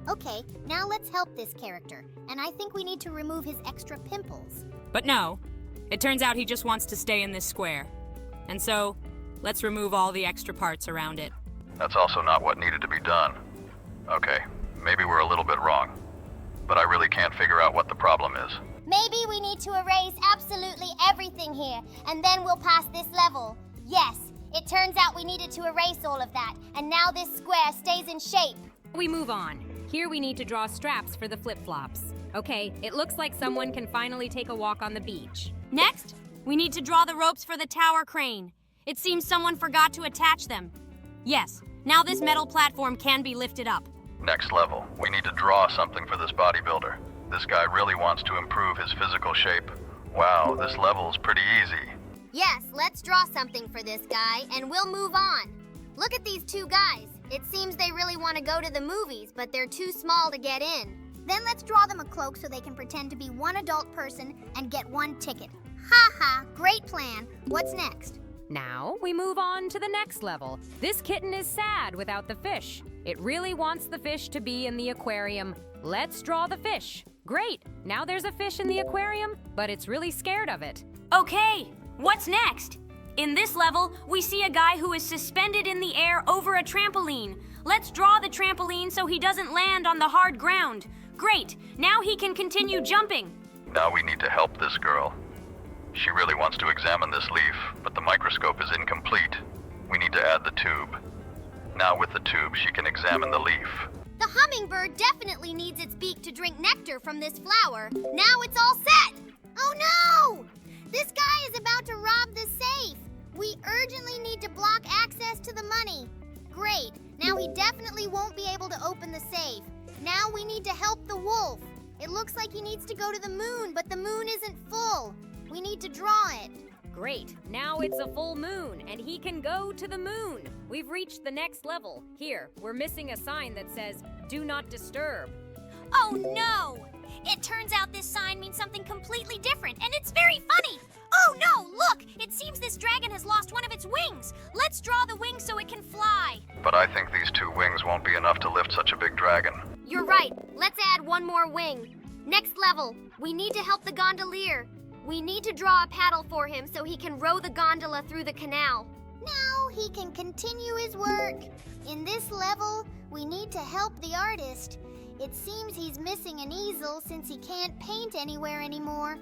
Okay, now let's help this character, and I think we need to remove his extra pimples. But no, it turns out he just wants to stay in this square. And so, let's remove all the extra parts around it. That's also not what needed to be done. Okay, maybe we're a little bit wrong, but I really can't figure out what the problem is. Maybe we need to erase absolutely everything here, and then we'll pass this level. Yes, it turns out we needed to erase all of that, and now this square stays in shape. We move on. Here we need to draw straps for the flip-flops. Okay, it looks like someone can finally take a walk on the beach. Next, we need to draw the ropes for the tower crane. It seems someone forgot to attach them. Yes, now this metal platform can be lifted up. Next level, we need to draw something for this bodybuilder. This guy really wants to improve his physical shape. Wow, this level's pretty easy. Yes, let's draw something for this guy, and we'll move on. Look at these two guys. It seems they really want to go to the movies, but they're too small to get in. Then let's draw them a cloak so they can pretend to be one adult person and get one ticket. Ha ha, great plan. What's next? Now we move on to the next level. This kitten is sad without the fish. It really wants the fish to be in the aquarium. Let's draw the fish. Great, now there's a fish in the aquarium, but it's really scared of it. Okay, what's next? In this level, we see a guy who is suspended in the air over a trampoline. Let's draw the trampoline so he doesn't land on the hard ground. Great, now he can continue jumping. Now we need to help this girl. She really wants to examine this leaf, but the microscope is incomplete. We need to add the tube. Now with the tube, she can examine the leaf. The hummingbird definitely needs its beak to drink nectar from this flower. Now it's all set! Oh no! This guy is about to rob the safe! We urgently need to block access to the money. Great, now he definitely won't be able to open the safe. Now we need to help the wolf. It looks like he needs to go to the moon, but the moon isn't full. We need to draw it. Great, now it's a full moon, and he can go to the moon. We've reached the next level. Here, we're missing a sign that says, "Do not disturb." Oh no! It turns out this sign means something completely different, and it's very funny! Oh no, look! It seems this dragon has lost one of its wings! Let's draw the wings so it can fly! But I think these two wings won't be enough to lift such a big dragon. You're right, let's add one more wing. Next level, we need to help the gondolier. We need to draw a paddle for him so he can row the gondola through the canal. Now he can continue his work. In this level, we need to help the artist. It seems he's missing an easel since he can't paint anywhere anymore.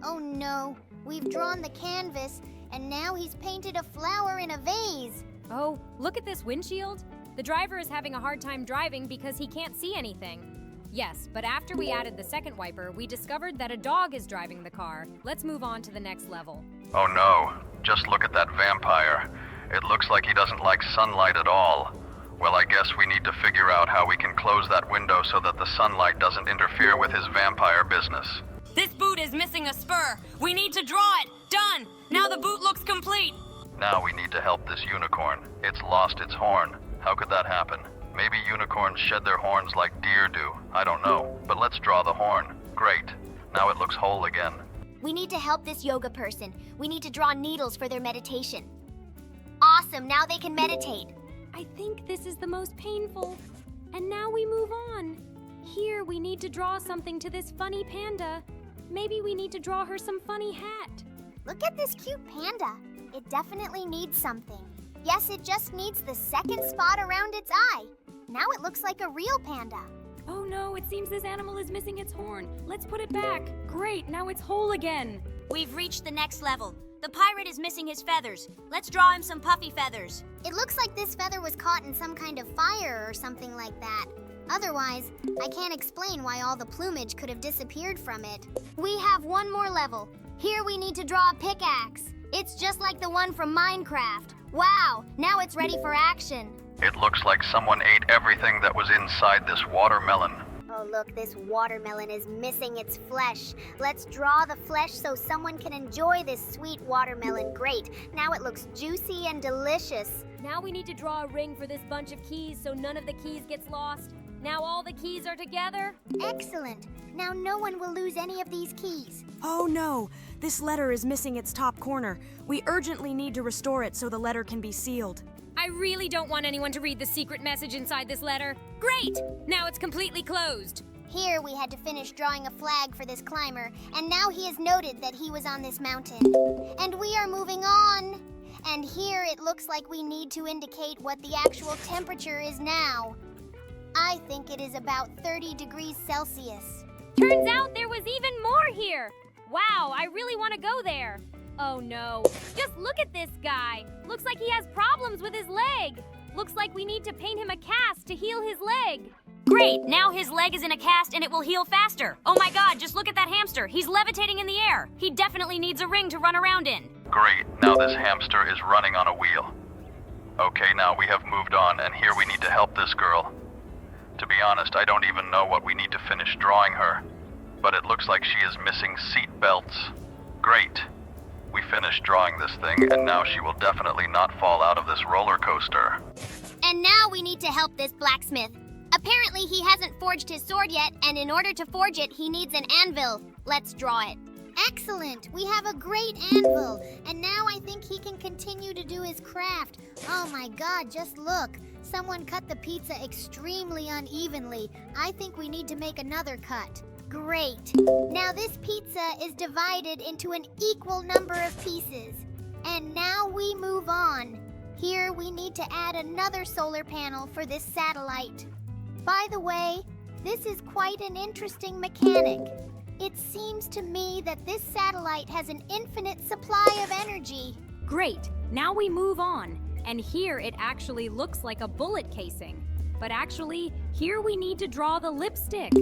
Oh no, we've drawn the canvas, and now he's painted a flower in a vase. Oh, look at this windshield. The driver is having a hard time driving because he can't see anything. Yes, but after we added the second wiper, we discovered that a dog is driving the car. Let's move on to the next level. Oh no, just look at that vampire. It looks like he doesn't like sunlight at all. Well, I guess we need to figure out how we can close that window so that the sunlight doesn't interfere with his vampire business. This boot is missing a spur. We need to draw it. Done. Now the boot looks complete. Now we need to help this unicorn. It's lost its horn. How could that happen? Maybe unicorns shed their horns like deer do. I don't know. But let's draw the horn. Great. Now it looks whole again. We need to help this yoga person. We need to draw needles for their meditation. Awesome, now they can meditate. I think this is the most painful. And now we move on. Here we need to draw something to this funny panda. Maybe we need to draw her some funny hat. Look at this cute panda. It definitely needs something. Yes, it just needs the second spot around its eye. Now it looks like a real panda. Oh no, it seems this animal is missing its horn. Let's put it back. Great, now it's whole again. We've reached the next level. The pirate is missing his feathers. Let's draw him some puffy feathers. It looks like this feather was caught in some kind of fire or something like that. Otherwise, I can't explain why all the plumage could have disappeared from it. We have one more level. Here we need to draw a pickaxe. It's just like the one from Minecraft. Wow, now it's ready for action. It looks like someone ate everything that was inside this watermelon. Oh look, this watermelon is missing its flesh. Let's draw the flesh so someone can enjoy this sweet watermelon. Great, now it looks juicy and delicious. Now we need to draw a ring for this bunch of keys so none of the keys gets lost. Now all the keys are together. Excellent. Now no one will lose any of these keys. Oh no, this letter is missing its top corner. We urgently need to restore it so the letter can be sealed. I really don't want anyone to read the secret message inside this letter. Great! Now it's completely closed. Here we had to finish drawing a flag for this climber, and now he has noted that he was on this mountain. And we are moving on. And here it looks like we need to indicate what the actual temperature is now. I think it is about 30 degrees Celsius. Turns out there was even more here. Wow, I really want to go there. Oh no, just look at this guy. Looks like he has problems with his leg. Looks like we need to paint him a cast to heal his leg. Great, now his leg is in a cast and it will heal faster. Oh my god, just look at that hamster. He's levitating in the air. He definitely needs a ring to run around in. Great, now this hamster is running on a wheel. Okay, now we have moved on, and here we need to help this girl. To be honest, I don't even know what we need to finish drawing her. But it looks like she is missing seat belts. Great. We finished drawing this thing, and now she will definitely not fall out of this roller coaster. And now we need to help this blacksmith. Apparently he hasn't forged his sword yet, and in order to forge it, he needs an anvil. Let's draw it. Excellent! We have a great anvil, and now I think he can continue to do his craft. Oh my god, just look. Someone cut the pizza extremely unevenly. I think we need to make another cut. Great. Now this pizza is divided into an equal number of pieces. And now we move on. Here we need to add another solar panel for this satellite. By the way, this is quite an interesting mechanic. It seems to me that this satellite has an infinite supply of energy. Great, now we move on. And here it actually looks like a bullet casing. But actually, here we need to draw the lipstick.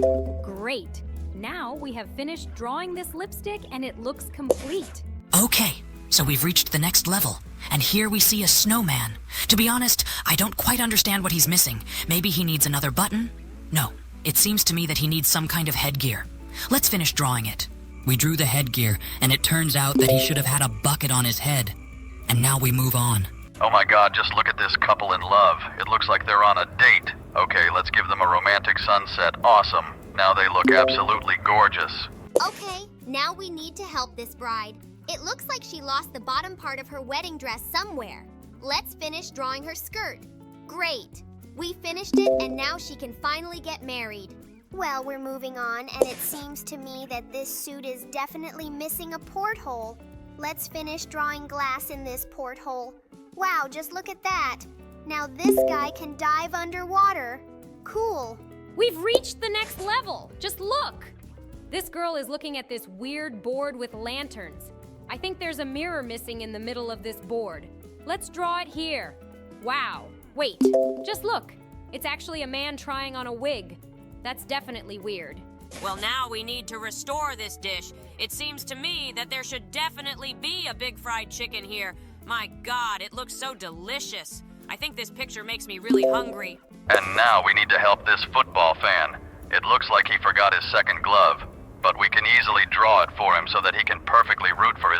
Great. Now we have finished drawing this lipstick and it looks complete. Okay, so we've reached the next level. And here we see a snowman. To be honest, I don't quite understand what he's missing. Maybe he needs another button? No, it seems to me that he needs some kind of headgear. Let's finish drawing it. We drew the headgear, and it turns out that he should have had a bucket on his head. And now we move on. Oh my god, just look at this couple in love. It looks like they're on a date. Okay, let's give them a romantic sunset. Awesome. Now they look absolutely gorgeous. Okay, now we need to help this bride. It looks like she lost the bottom part of her wedding dress somewhere. Let's finish drawing her skirt. Great. We finished it, and now she can finally get married. Well, we're moving on, and it seems to me that this suit is definitely missing a porthole. Let's finish drawing glass in this porthole. Wow, just look at that. Now this guy can dive underwater. Cool. We've reached the next level. Just look. This girl is looking at this weird board with lanterns. I think there's a mirror missing in the middle of this board. Let's draw it here. Wow. Wait, just look. It's actually a man trying on a wig. That's definitely weird. Well, now we need to restore this dish. It seems to me that there should definitely be a big fried chicken here. My God, it looks so delicious. I think this picture makes me really hungry. And now we need to help this football fan. It looks like he forgot his second glove, but we can easily draw it for him so that he can perfectly root for his